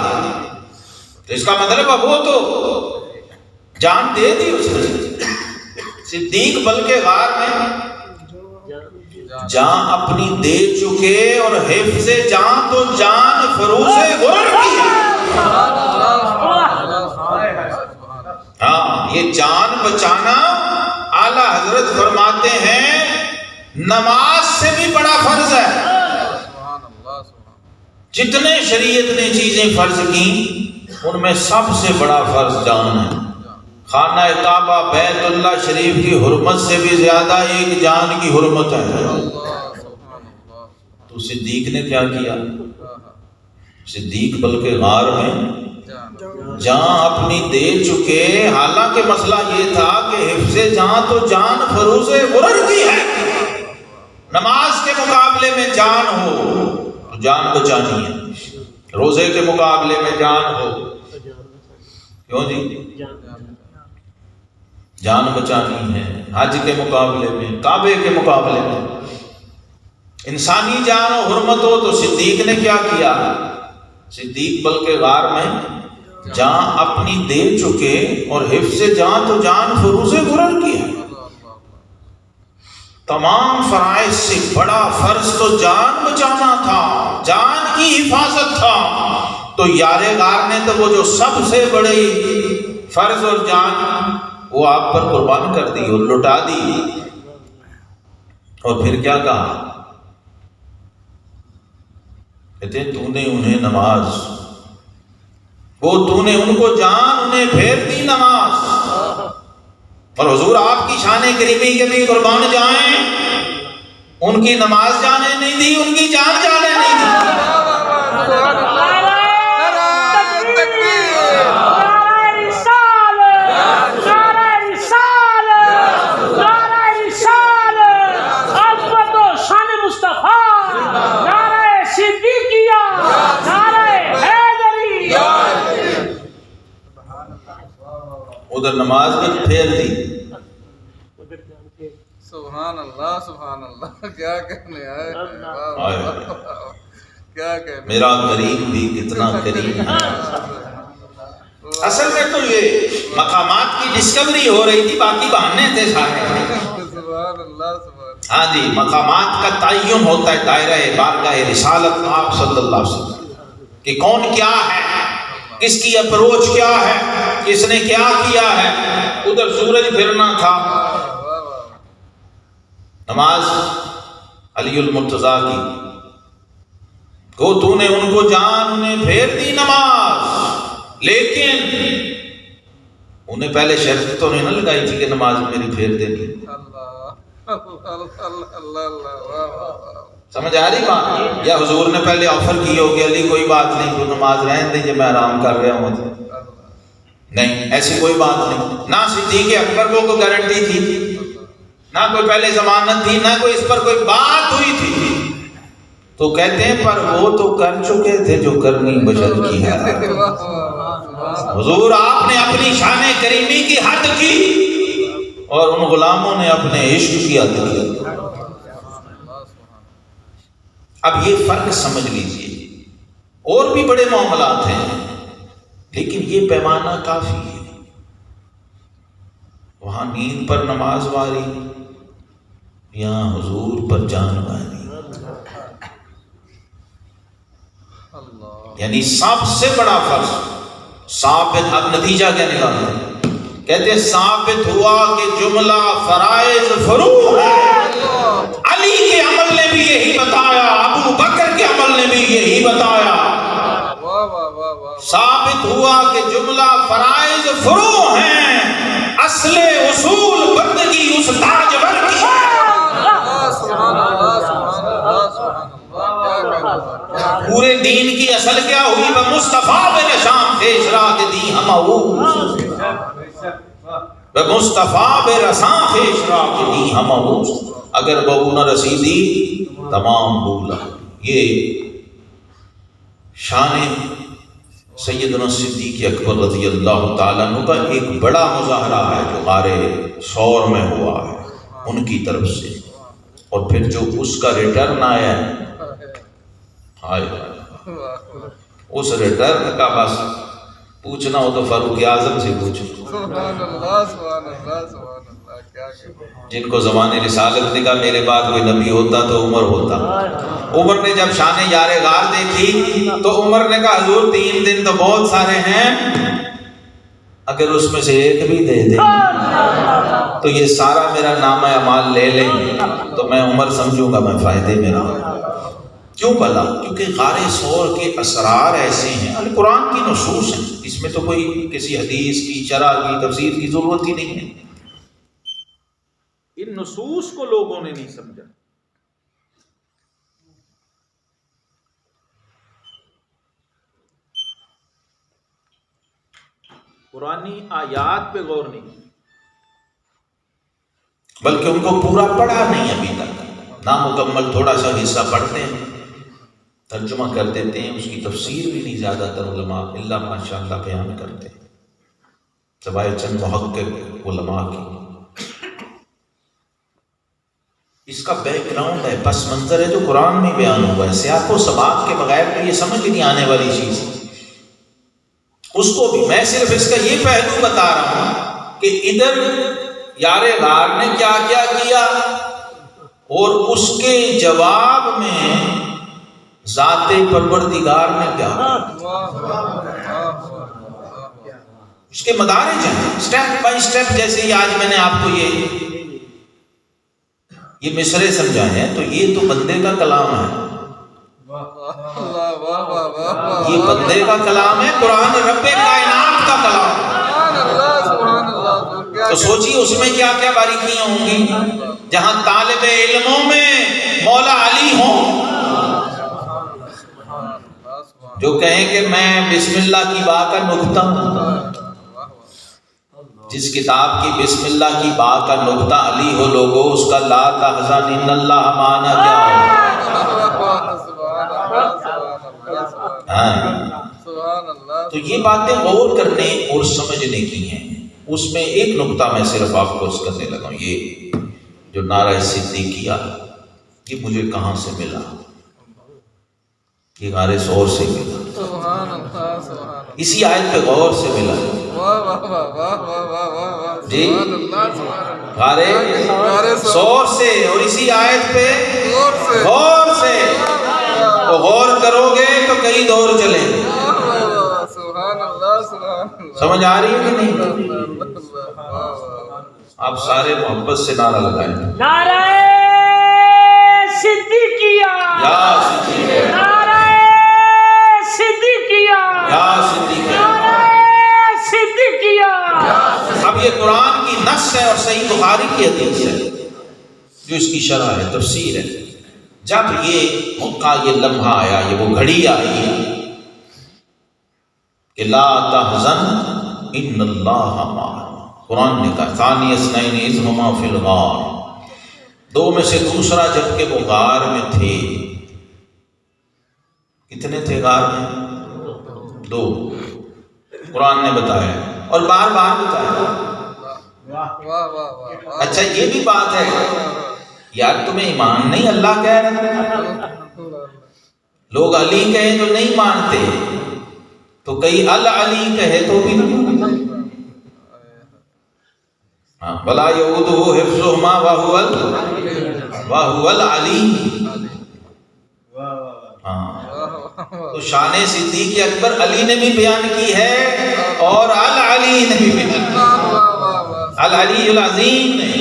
تو اس کا مطلب اب وہ تو جان دے دی اس نے. صدیق بلکہ غار میں جان اپنی دے چکے اور حفظ جان تو جان فروز غرر کی ہے. ہاں، یہ جان بچانا اعلیٰ حضرت فرماتے ہیں نماز سے بھی بڑا فرض ہے. جتنے شریعت نے چیزیں فرض کی ان میں سب سے بڑا فرض جان ہے. خانہ کعبہ بیت اللہ شریف کی حرمت سے بھی زیادہ ایک جان کی حرمت ہے. تو صدیق نے کیا کیا؟ صدیق بلکہ غار میں جان اپنی دے چکے. حالانکہ مسئلہ یہ تھا کہ حفظ جان تو جان فروز غرر کی ہے. نماز کے مقابلے میں جان ہو تو جان بچانی ہے. روزے کے مقابلے میں جان ہو، کیوں جی؟ جان بچانی ہے. حج کے مقابلے میں، کعبے کے مقابلے میں انسانی جان و حرمت ہو تو صدیق نے کیا کیا؟ صدیق بلکہ غار میں جان اپنی دے چکے اور حفظ جان تو جان فروز غرر کی ہے. تمام فرائض سے بڑا فرض تو جان بچانا تھا، جان کی حفاظت تھا. تو یار غار نے تو وہ جو سب سے بڑی فرض اور جان وہ آپ پر قربان کر دی اور لٹا دی. اور پھر کیا کہا؟ کہتے ہیں تو نے انہیں نماز، وہ تو نے ان کو جان، انہیں پھیر دی نماز. اور حضور آپ کی شان کریمی کے بھی قربان جائیں، ان کی نماز جانے نہیں دی، ان کی جان جانے نہیں دی. ادھر نماز بھی پھیر دی. سبحان اللہ سبحان اللہ، کیا کہنے آئے، کیا کہنے. میرا قریب بھی کتنا قریب ہے. اصل میں تو یہ مقامات کی ڈسکوری ہو رہی تھی، باقی بہانے تھے سارے. سبحان اللہ سبحان. ہاں جی، مقامات کا تعین ہوتا ہے دائرہ بارگاہ رسالت آپ صلی اللہ علیہ وسلم کہ کون کیا ہے، کس کی اپروچ کیا ہے، کس نے کیا کیا ہے. ادھر سورج پھرنا تھا. نماز علی المرتضیٰ کی کو تو نے ان کو جان، انہیں پھیر دی نماز. لیکن انہیں پہلے شرط تو نہیں نہ لگائی تھی کہ نماز میری پھیر دینی. اللہ اللہ اللہ واہ واہ واہ سمجھ آ رہی بات؟ یا حضور نے پہلے آفر کی ہوگی علی کوئی بات نہیں تو نماز رہنے دیجیے میں آرام کر رہا ہوں. نہیں ایسی کوئی بات نہیں. نہ صدیق اکبر کو کوئی گارنٹی تھی, نہ کوئی پہلے ضمانت تھی, نہ کوئی اس پر کوئی بات ہوئی تھی. تو کہتے ہیں پر وہ تو کر چکے تھے جو کرنی بشر کی ہے. حضور آپ نے اپنی شان کریمی کی حد کی اور ان غلاموں نے اپنے عشق کی حد کی. اب یہ فرق سمجھ لیجئے. اور بھی بڑے معاملات ہیں لیکن یہ پیمانہ کافی ہے. وہاں نیند پر نماز واری, یہاں حضور پر جان واری. یعنی سب سے بڑا فرض ثابت. اب نتیجہ کیا نکالتے ہیں؟ کہتے ہیں ثابت ہوا کہ جملہ فرائض فروع ہے. علی کے عمل نے بھی یہی بتایا, ابو بکر کے عمل نے بھی یہی بتایا. ثابت ہوا کہ جملہ فرائض فروع ہیں, اصل اصول بندگی اس تاجور کی ہے. پورے دین کی اصل کیا ہوئی؟ بمصطفیٰ بن شام خیش را کے دی ہماؤس, بمصطفیٰ بن رسان خیش را کے دی ہماؤس. اگر بہو نہ رسیدی تمام بولا. یہ شان سیدنا صدیق اکبر رضی اللہ تعالیٰ عنہ کا ایک بڑا مظاہرہ ہے جو غار ثور میں ہوا ہے ان کی طرف سے. اور پھر جو اس کا ریٹرن آیا ہے, اس ریٹرن کا بس پوچھنا ہو تو فاروق اعظم سے پوچھو. سبحان اللہ سبحان اللہ سبحان اللہ. کیا جن کو زمانے رسالت نے کہا میرے بعد کوئی نبی ہوتا تو عمر ہوتا. عمر نے جب شان یار غار دیکھی تو عمر نے کہا حضور 3 دن تو بہت سارے ہیں, اگر اس میں سے ایک بھی دے دیں تو یہ سارا میرا نامہ اعمال لے لیں تو میں عمر سمجھوں گا میں فائدے میں رہا. کیوں بھلا؟ کیونکہ غار ثور کے اسرار ایسے ہیں, قرآن کی نصوص ہیں, اس میں تو کوئی کسی حدیث کی شرح کی تفسیر کی ضرورت ہی نہیں ہے. ان نصوص کو لوگوں نے نہیں سمجھا. قرآنی آیات پہ غور نہیں, بلکہ ان کو پورا پڑھا نہیں ابھی تک. نامکمل تھوڑا سا حصہ پڑھتے ہیں, ترجمہ کر دیتے ہیں, اس کی تفسیر بھی نہیں زیادہ تر علماء الا ماشاءاللہ بیان کرتے ہیں سوائے چند محقق علماء کی. اس کا بیک گراؤنڈ ہے, پس منظر ہے جو قرآن میں بیان ہوا ہے. سیاق و سباق کے بغیر تو یہ سمجھ نہیں آنے والی چیز ہے. اس کو بھی میں صرف اس کا یہ پہلو بتا رہا ہوں کہ ادھر یار غار نے کیا کیا کیا اور اس کے جواب میں ذات پروردگار نے کیا کیا. اس کے مدارج ہیں سٹیپ بائی سٹیپ. جیسے ہی آج میں نے آپ کو یہ مصرے سمجھائے ہیں تو یہ تو بندے کا کلام ہے, یہ بندے کا کلام ہے. قرآن رب کائنات کا کلام ہے. تو سوچیے اس میں کیا کیا باریکیاں ہوں گی. جہاں طالب علموں میں مولا علی ہوں جو کہیں کہ میں بسم اللہ کی با کا نقطہ ہوں, جس کتاب کی بسم اللہ کی با کا نقطہ علی ہو لوگو اس کا لا تحزن ان اللہ معنا کیا ہو. تو یہ باتیں غور کرنے اور سمجھنے کی ہیں. اس میں ایک نقطہ میں صرف آپ کو اس کرنے لگا ہوں, یہ جو نعرہ صدیقیہ یہ مجھے کہاں سے ملا؟ یہ غار ثور سے ملا, اسی آیت پہ غور سے ملا. جی غار ثور سے اور اسی آیت پہ غور سے. تو غور کرو گے تو کئی دور چلیں. سمجھ آ رہی ہے کہ نہیں؟ آپ سارے محبت سے نعرہ لگائیں. نعرہ صدیقیہ, نعرہ صدیقیہ, نعرہ صدیقیہ. اب یہ قرآن کی نص ہے اور صحیح بخاری کی حدیث ہے. جو اس کی شرح ہے، تفسیر ہے. جب یہ موقع، یہ لمحہ آیا، یہ وہ گھڑی آئی کہ لا تحزن ان اللہ معنا، قرآن نے کہا ثانی اثنین اذ ہما فی الغار، دو میں سے دوسرا جب کہ وہ غار میں تھے. کتنے تھے غار میں؟ دو. قرآن نے بتایا اور بار بار بتایا. اچھا یہ بھی بات ہے یار، تمہیں ایمان نہیں اللہ کہہ رہے ہیں. لوگ علی کہیں تو نہیں مانتے، تو کئی العلی کہے تو بھی نہیں. بلا یعودہ حفظہما وہو العلی. تو شان صدیق اکبر علی نے بھی بیان کی ہے اور العلی نے بھی بیان کی. العلی العظیم نے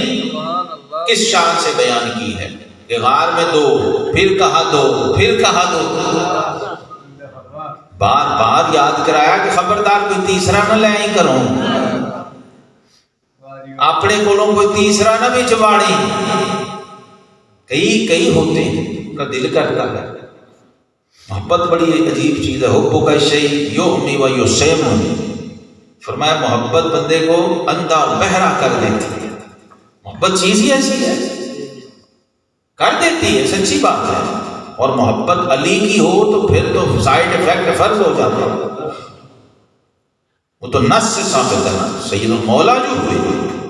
کس شان سے بیان کی ہے کہ غار میں دو، پھر کہا دو، پھر کہا دو. بار بار یاد کرایا کہ خبردار کوئی تیسرا نہ لے کرو، اپنے کولوں کوئی تیسرا نہ بھی چواڑی. کئی ہوتے ہیں کا دل کرتا ہے. محبت بڑی عجیب چیز ہے. حب کا شیء یغنی و یسم، فرمایا محبت بندے کو اندھا اور بہرا کر دیتی ہے. محبت چیز ہی ایسی ہے، کر دیتی ہے، سچی بات ہے. اور محبت علی کی ہو تو پھر تو سائیڈ افیکٹ فرض ہو جاتا ہے. وہ تو نص سے ثابت ہے. سید المولا جو ہوئے،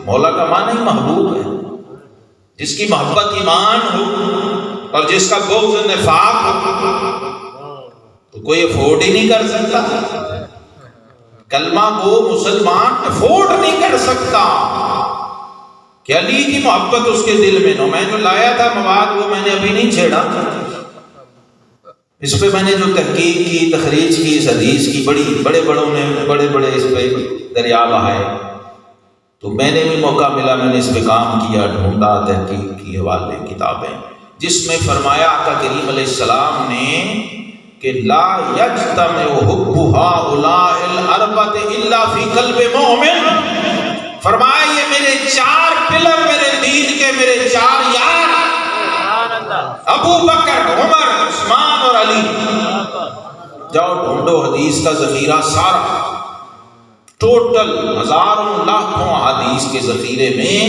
مولا کا معنی ہی محبوب ہے. جس کی محبت ایمان ہو اور جس کا بغض نفاق ہو تو کوئی افورڈ ہی نہیں کر سکتا. کلمہ کو مسلمان افورڈ نہیں کر سکتا کہ علی کی محبت اس کے دل میں نہ. میں جو لایا تھا مواد وہ میں نے ابھی نہیں چھیڑا، اس پہ میں نے جو تحقیق کی، تخریج کی اس حدیث کی، بڑے بڑوں نے بڑے اس پہ دریا بہائے. تو میں نے بھی موقع ملا، میں نے اس پہ کام کیا، ڈھونڈا، تحقیق کی حوالے کتابیں، جس میں فرمایا آقا کریم علیہ السلام نے کہ لا یجتمع حب ہؤلاء الاربعۃ الا فی قلب مومن. فرمایا یہ میرے چار پلر، میرے دین کے میرے چار یار، ابو بکر، عمر، عثمان اور علی. جاؤ ڈھونڈو حدیث کا ذخیرہ سارا، ٹوٹل ہزاروں لاکھوں حدیث کے ذخیرے میں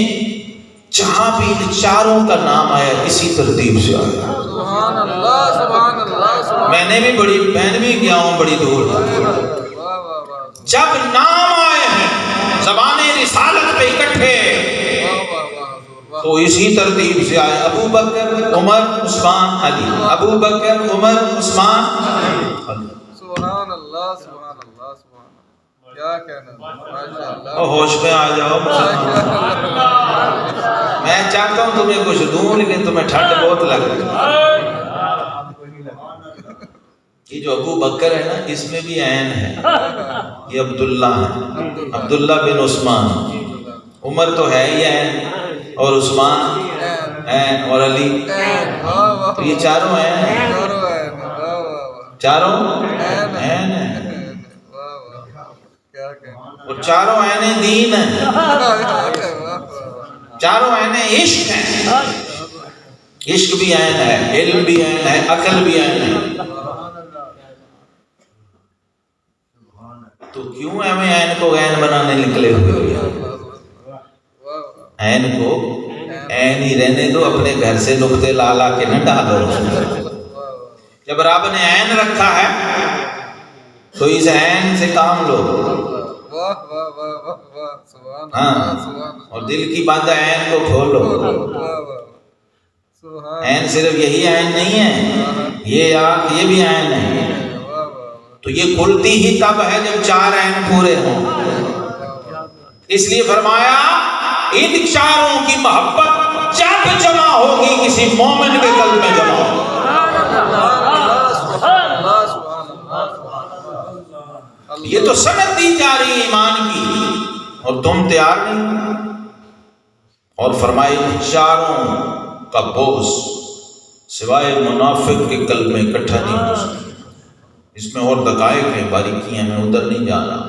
جہاں بھی ان چاروں کا نام آیا اسی ترتیب سے آیا. سبحان اللہ، سبحان اللہ، سبحان. میں نے بھی گیا ہوں بڑی دور. جب نام آئے ہیں زبان رسالت پہ اکٹھے تو اسی ترتیب سے آئے. ابو بکر، عمر، عثمان، علی. ابو بکر، عمر، عثمان، علی. سبحان اللہ، سبحان اللہ، سبحان اللہ. کیا کہنا، ماشاءاللہ. ہوش میں آ جاؤ. میں چاہتا ہوں تمہیں کچھ دوں لیکن تمہیں ٹھنڈ بہت لگ رہی ہے. یہ جو ابو بکر ہے نا، اس میں بھی عین ہے. یہ عبداللہ ہے، عبداللہ بن عثمان. عمر تو ہے ہی عین، اور عثمان عین، اور علی. تو یہ چاروں عین، چاروں عین ہیں. اور چاروں عین دین ہیں، چاروں عین عشق ہیں. عشق بھی عین ہے، علم بھی عین ہے، عقل بھی عین ہے. تو کیوں ہمیں عین کو عین بنانے نکلے ہوئے ہو؟ عین کو عین ہی رہنے دو، اپنے گھر سے نقطے لا کے نہ ڈالو. جب رب نے عین رکھا ہے تو اس عین سے کام لو. ہاں، اور دل کی بات عین کو کھولو. عین صرف یہی عین نہیں ہے، یہ آنکھ یہ بھی عین ہے. تو یہ کھلتی ہی تب ہے جب چار عین پورے ہوں. اس لیے فرمایا ان چاروں کی محبت جب جمع ہوگی کسی مومن کے قلب میں جمع ہوگی. یہ تو سند دی جا رہی ہے ایمان کی، اور تم تیار نہیں. اور فرمائے چاروں کا بغض سوائے منافق کے قلب میں اکٹھا نہیں ہو سکتا. اس میں اور دقائق ہیں، باریکیاں، میں ادھر نہیں جا رہا.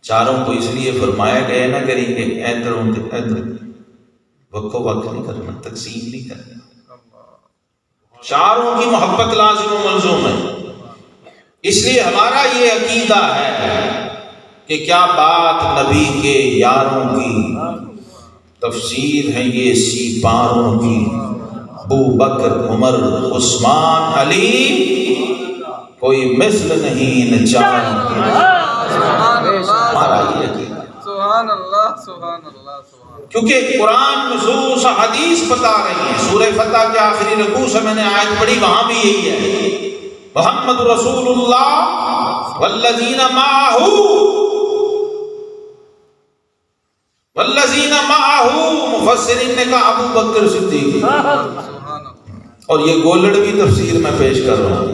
چاروں کو اس لیے فرمایا گیا نہ کری کہ ادھر وقت و وقت نہیں کرنا، تقسیم نہیں کرنا، چاروں کی محبت لازم و ملزوم ہے۔ اس لیے ہمارا یہ عقیدہ ہے کہ کیا بات نبی کے یاروں کی تفسیر ہے یہ سی پاروں کی، ابو بکر عمر عثمان علی کوئی مثل نہیں ان چاروں کی۔ ہمارا یہ عقیدہ ہے۔ سبحان اللہ سبحان اللہ سبحان کیونکہ قرآن نصوص حدیث بتا رہی ہیں۔ سورہ فتح کے آخری رکوع سے میں نے آیت پڑھی، وہاں بھی یہی ہے، محمد رسول اللہ والذین معہ والذین معہ، مفسرین نے کہا ابو بکر صدیق، سبحان اللہ اور یہ گولڑوی تفسیر میں پیش کر رہا ہوں،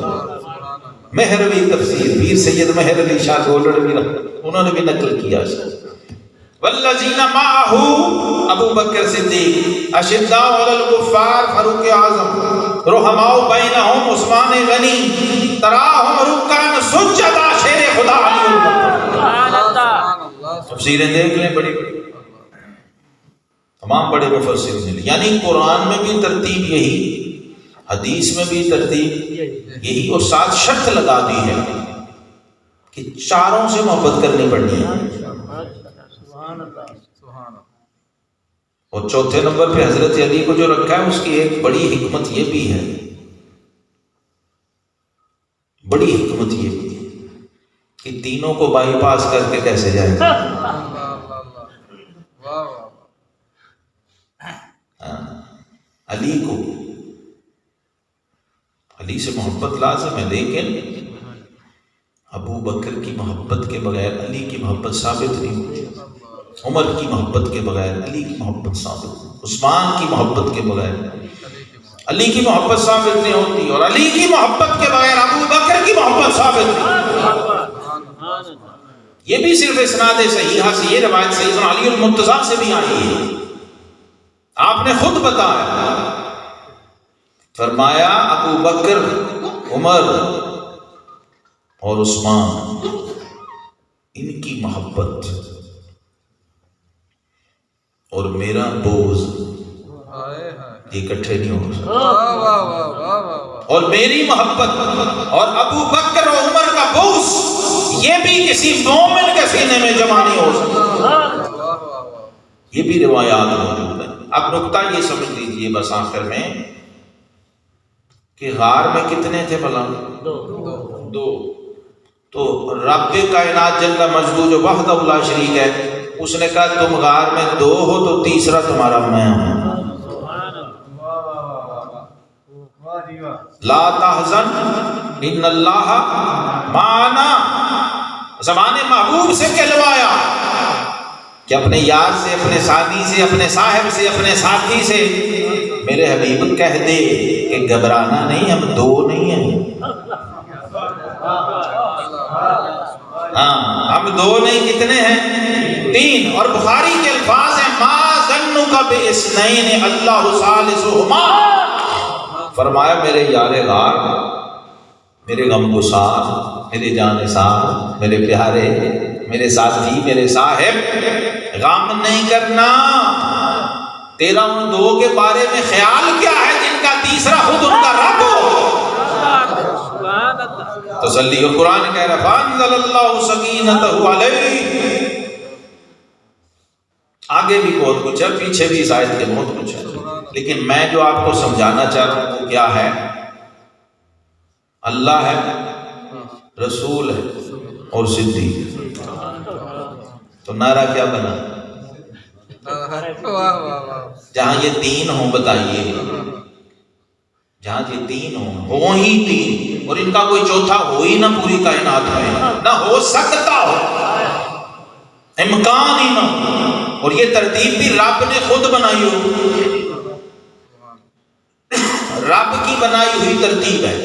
مہروی تفسیر، پیر سید مہر علی شاہ گولڑوی انہوں نے بھی نقل کیا ہے۔ والذین معہ ابو بکر صدیق، اشداء علی الکفار فاروق اعظم، رحماء بینہم عثمان غنی، تراہم رکعا سجدا شیر خدا علی المقتدی۔ تفسیریں دیکھ لیں بڑی بڑی، تمام بڑے مفسرین نے، یعنی قرآن میں بھی ترتیب یہی، حدیث میں بھی ترتیب یہی، اور ساتھ شرط لگا دی ہے کہ چاروں سے محبت کرنی پڑنی ہے۔ سبحان اللہ اور چوتھے نمبر پہ حضرت علی کو جو رکھا ہے اس کی ایک بڑی حکمت یہ بھی ہے، بڑی حکمت یہ بھی ہے کہ تینوں کو بائی پاس کر کے کیسے جائے گا۔ علی کو، علی سے محبت لازم ہے، لیکن ابو بکر کی محبت کے بغیر علی کی محبت ثابت نہیں ہوتی، عمر کی محبت کے بغیر علی کی محبت ثابت نہیں، عثمان کی محبت کے بغیر علی کی محبت ثابت نہیں ہوتی، اور علی کی محبت کے بغیر ابو بکر کی محبت ثابت نہیں ہوتی۔ یہ بھی صرف اسناد صحیحہ سے، یہ روایت سیدنا علی المرتضیٰ سے بھی آئی ہے۔ آپ نے خود بتایا، فرمایا ابو بکر، عمر اور عثمان، ان کی محبت اور میرا بغض یہ اکٹھے نہیں ہو سکتے، اور میری محبت اور ابو بکر اور عمر کا بغض یہ بھی کسی مومن کے سینے میں جمع نہیں ہو سکتا۔ یہ بھی روایات موجود ہیں۔ اب نکتہ یہ سمجھ لیجئے بس آخر میں کہ غار میں کتنے تھے بھلا؟ دو۔ تو رب کائنات جل مجدہ جو وحدہ لا شریک ہے، اس نے کہا تم غار میں دو ہو تو تیسرا تمہارا میں ہوں۔ لا تحزن ان اللہ معنا، زبان محبوب سے کہلوایا کہ اپنے یار سے، اپنے ساتھی سے، اپنے صاحب سے، اپنے ساتھی سے میرے حبیب کہہ دے کہ گھبرانا نہیں، ہم دو نہیں ہیں، ہاں ہم دو نہیں، کتنے ہیں؟ تین۔ اور بخاری کے الفاظ ہیں ما ظنک باثنین اللہ ثالثہما، فرمایا میرے یار غار، میرے غمگسار، میرے جانثار، میرے پیارے، میرے ساتھی، میرے صاحب، غم نہیں کرنا، تیرا ان دو کے بارے میں خیال کیا ہے جن کا تیسرا خود ان کا رب ہو۔ تسلی، اور قرآن کہہ رہا فانزل اللہ سکینتہ علیہ۔ آگے بھی بہت کچھ ہے، پیچھے بھی اس آیت کے بہت کچھ ہے، لیکن میں جو آپ کو سمجھانا چاہ رہا ہوں وہ کیا ہے؟ اللہ ہے، رسول ہے اور صدیق۔ تو نعرہ کیا بنا؟ جہاں یہ تین ہوں، بتائیے جہاں یہ تین ہوں ہی تین، اور ان کا کوئی چوتھا ہو ہی نہ پوری کائنات میں، نہ ہو سکتا ہو، امکان ہی نہ ہو، اور یہ ترتیب بھی رب نے خود بنائی ہو، رب کی بنائی ہوئی ترتیب ہے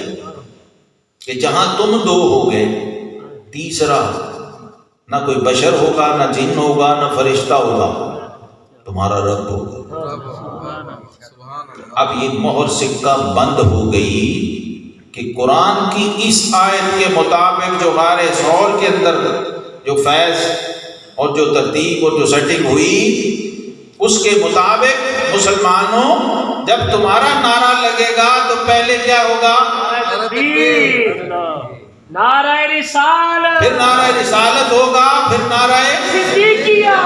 کہ جہاں تم دو ہو گئے، تیسرا نہ کوئی بشر ہوگا، نہ جن ہوگا، نہ فرشتہ ہوگا، تمہارا رب ہوگا۔ اب یہ مہر سکہ بند ہو گئی کہ قرآن کی اس آیت کے مطابق جو غار ثور کے اندر جو فیض اور جو ترتیب اور جو سیٹنگ ہوئی، اس کے مطابق مسلمانوں جب تمہارا نعرہ لگے گا تو پہلے کیا ہوگا؟ نعرہ رسالت، پھر نعرہ رسالت ہوگا، پھر نعرہ صدیقیہ۔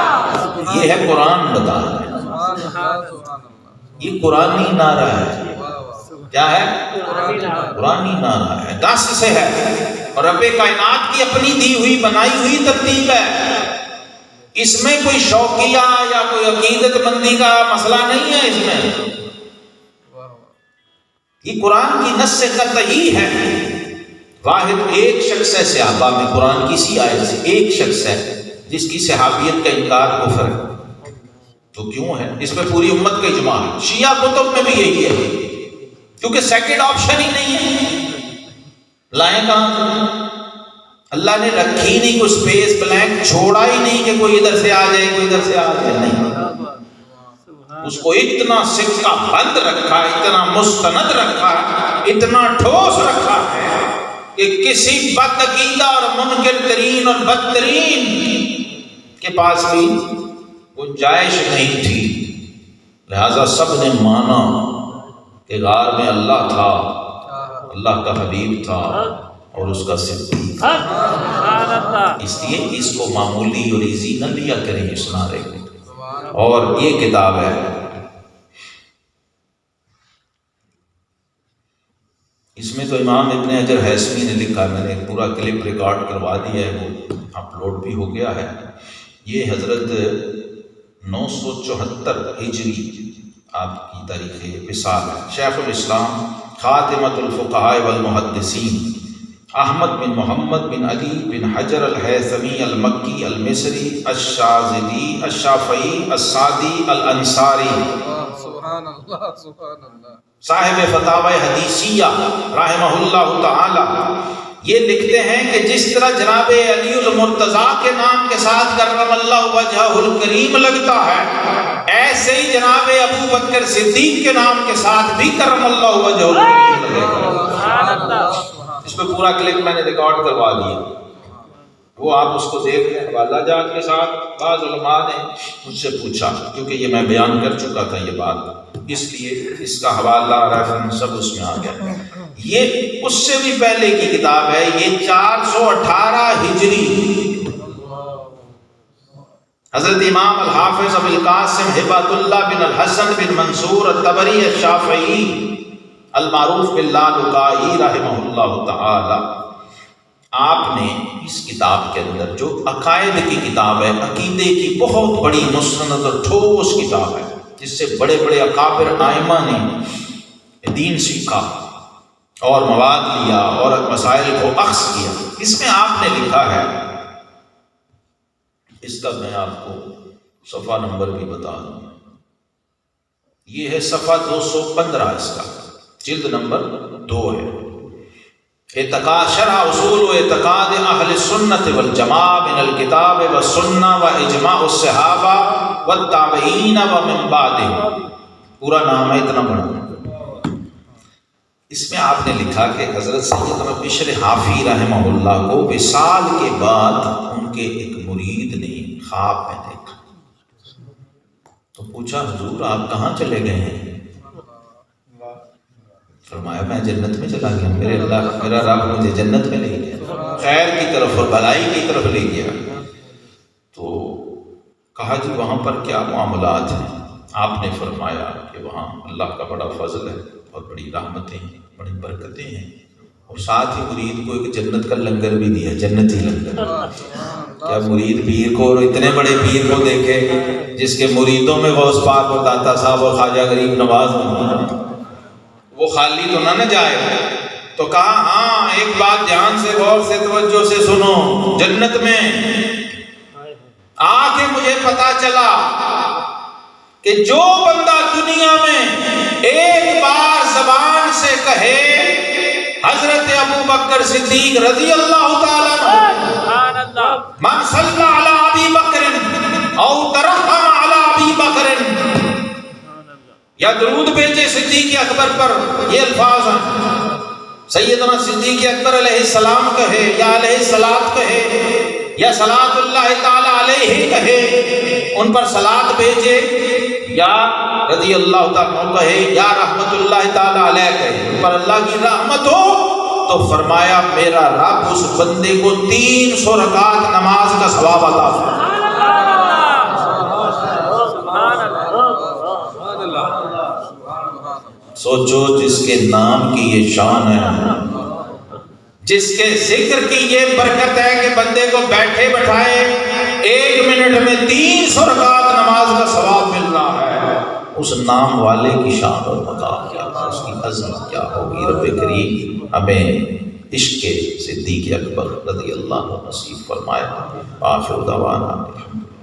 یہ ہے قرآن بتا رہا ہے، سبحان اللہ سبحان اللہ، یہ قرآنی نعرہ ہے۔ کیا ہے؟ قرآنی نعرہ ہے، دست سے ہے، اور رب کائنات کی اپنی دی ہوئی بنائی ہوئی ترتیب ہے۔ اس میں کوئی شوقیہ یا کوئی عقیدت مندی کا مسئلہ نہیں ہے، اس میں یہ قرآن کی نص سے قطعی ہے۔ واحد ایک شخص ہے صحابہ میں، قرآن کی اسی آیت سے ایک شخص ہے جس کی صحابیت کا انکار کفر ہے، تو کیوں ہے؟ اس میں پوری امت کا اجماع ہے، شیعہ کتب میں بھی یہی ہے، کیونکہ سیکنڈ آپشن ہی نہیں ہے۔ لائیں کہاں؟ اللہ نے رکھی نہیں، کوئی سپیس بلینک چھوڑا ہی نہیں کہ کوئی ادھر سے آ جائے کوئی ادھر سے آ جائے، نہیں، اس کو اتنا سکہ بند رکھا ہے، اتنا مستند رکھا ہے، اتنا ٹھوس رکھا ہے کہ کسی بد عقیدہ اور منکر ترین اور بدترین کے پاس بھی گنجائش نہیں تھی۔ لہذا سب نے مانا کہ غار میں اللہ تھا، اللہ کا حبیب تھا اور اس کا صدیق تھا، اس لیے اس کو معمولی اور ایزی نہ لیا کریں اس نعرے کو۔ اور یہ کتاب ہے، اس میں تو امام ابن حجر ہیثمی نے لکھا، میں نے ایک پورا کلپ ریکارڈ کروا دیا ہے، وہ اپلوڈ بھی ہو گیا ہے۔ یہ حضرت 974 ہجری آپ کی تاریخ وصال ہے۔ شیخ الاسلام خاتمۃ الفقہاء والمحدثین احمد بن محمد بن علی بن حجر الہیثمی المکی المصری الشاذلی الشافعی السعدی الانصاری، سبحان اللہ سبحان اللہ، صاحب فتاوی حدیثیہ رحمہ اللہ تعالی، یہ لکھتے ہیں کہ جس طرح جناب علی المرتضیٰ کے نام کے ساتھ کرم اللہ وجہہ الکریم لگتا ہے، ایسے ہی جناب ابو بکر صدیق کے نام کے ساتھ بھی کرم اللہ وجہہ الکریم لگے گا۔ اس پہ پورا کلپ میں نے ریکارڈ کروا دیا، وہ آپ اس کو دیکھ لیں حوالہ جات کے ساتھ۔ بعض علماء نے مجھ سے پوچھا، کیونکہ یہ میں بیان کر چکا تھا یہ بات، اس لیے اس کا حوالہ ریفرنس سب اس میں آ گیا۔ یہ اس سے بھی پہلے کی کتاب ہے، یہ 418 ہجری، حضرت امام الحافظ ابو القاسم ہبۃ اللہ بن الحسن بن منصور الطبری الشافعی المعروف باللالکائی رحمہ اللہ تعالی، آپ نے اس کتاب کے اندر جو عقائد کی کتاب ہے، عقیدے کی بہت بڑی مستند اور ٹھوس کتاب ہے، جس سے بڑے بڑے اکابر ائمہ نے دین سیکھا اور مواد لیا اور مسائل کو اخذ کیا۔ اس میں آپ نے لکھا ہے، اس کا میں آپ کو صفحہ نمبر بھی بتا دوں، یہ ہے صفحہ 215، اس کا جلد نمبر 2 ہے۔ اعتقاد شرح اصول و اعتقاد اہل سنت والجماعہ من الکتاب والسنہ و اجماع الصحابہ والتابعین ومن بعدہم، پورا نام ہے، اتنا بڑا۔ اس میں آپ نے لکھا کہ حضرت سیدنا بشر حافی رحمہ اللہ کو وصال کے بعد ان کے ایک مرید نے خواب میں دیکھا، تو پوچھا حضور آپ کہاں چلے گئے ہیں؟ فرمایا میں جنت میں چلا گیا، میرا رب مجھے جنت میں لے گیا، خیر کی طرف اور بھلائی کی طرف لے گیا۔ تو کہا جی وہاں پر کیا معاملات ہیں؟ آپ نے فرمایا کہ وہاں اللہ کا بڑا فضل ہے اور بڑی رحمتیں ہیں، بڑی برکتیں ہیں، اور ساتھ ہی مرید کو ایک جنت کا لنگر بھی دیا، جنتی لنگر۔ کیا مرید پیر کو، اور اتنے بڑے پیر کو دیکھے جس کے مریدوں میں غوث پاک اور داتا صاحب اور خواجہ غریب نواز ہیں، وہ خالی تو نہ جائے۔ تو کہا ہاں ایک بات دھیان سے غور سے توجہ سے سنو، جنت میں آ کے مجھے پتا چلا کہ جو بندہ دنیا میں ایک بار زبان سے کہے حضرت ابو بکر صدیق رضی اللہ تعالیٰ عنہ، من صلی علی ابی بکر او ترحم علی ابی بکر، یا درود بھیجے صدیق اکبر پر، یہ الفاظ ہیں، سیدنا صدیق اکبر علیہ السلام کہے یا علیہ الصلوۃ کہے، یا صلاۃ اللہ تعالی علیہ کہے، ان پر صلاۃ بھیجے، یا رضی اللہ تعالیٰ عنہ کہے، یا رحمت اللہ تعالی علیہ کہے، ان پر اللہ کی رحمت ہو، تو فرمایا میرا رب اس بندے کو 300 رکعت نماز کا ثواب عطا فرمائے۔ سوچو جس کے نام کی یہ شان ہے، جس کے ذکر کی یہ برکت ہے کہ بندے کو بیٹھے بٹھائے 1 منٹ میں 300 رکعت نماز کا ثواب مل رہا ہے، اس نام والے کی شان اور مقام کیا ہے، اس کی عظمت کیا ہوگی۔ رب کریم ہمیں عشق صدیق اکبر رضی اللہ عنہ نصیب فرمائے۔ آخر دعوانا الحمدللہ۔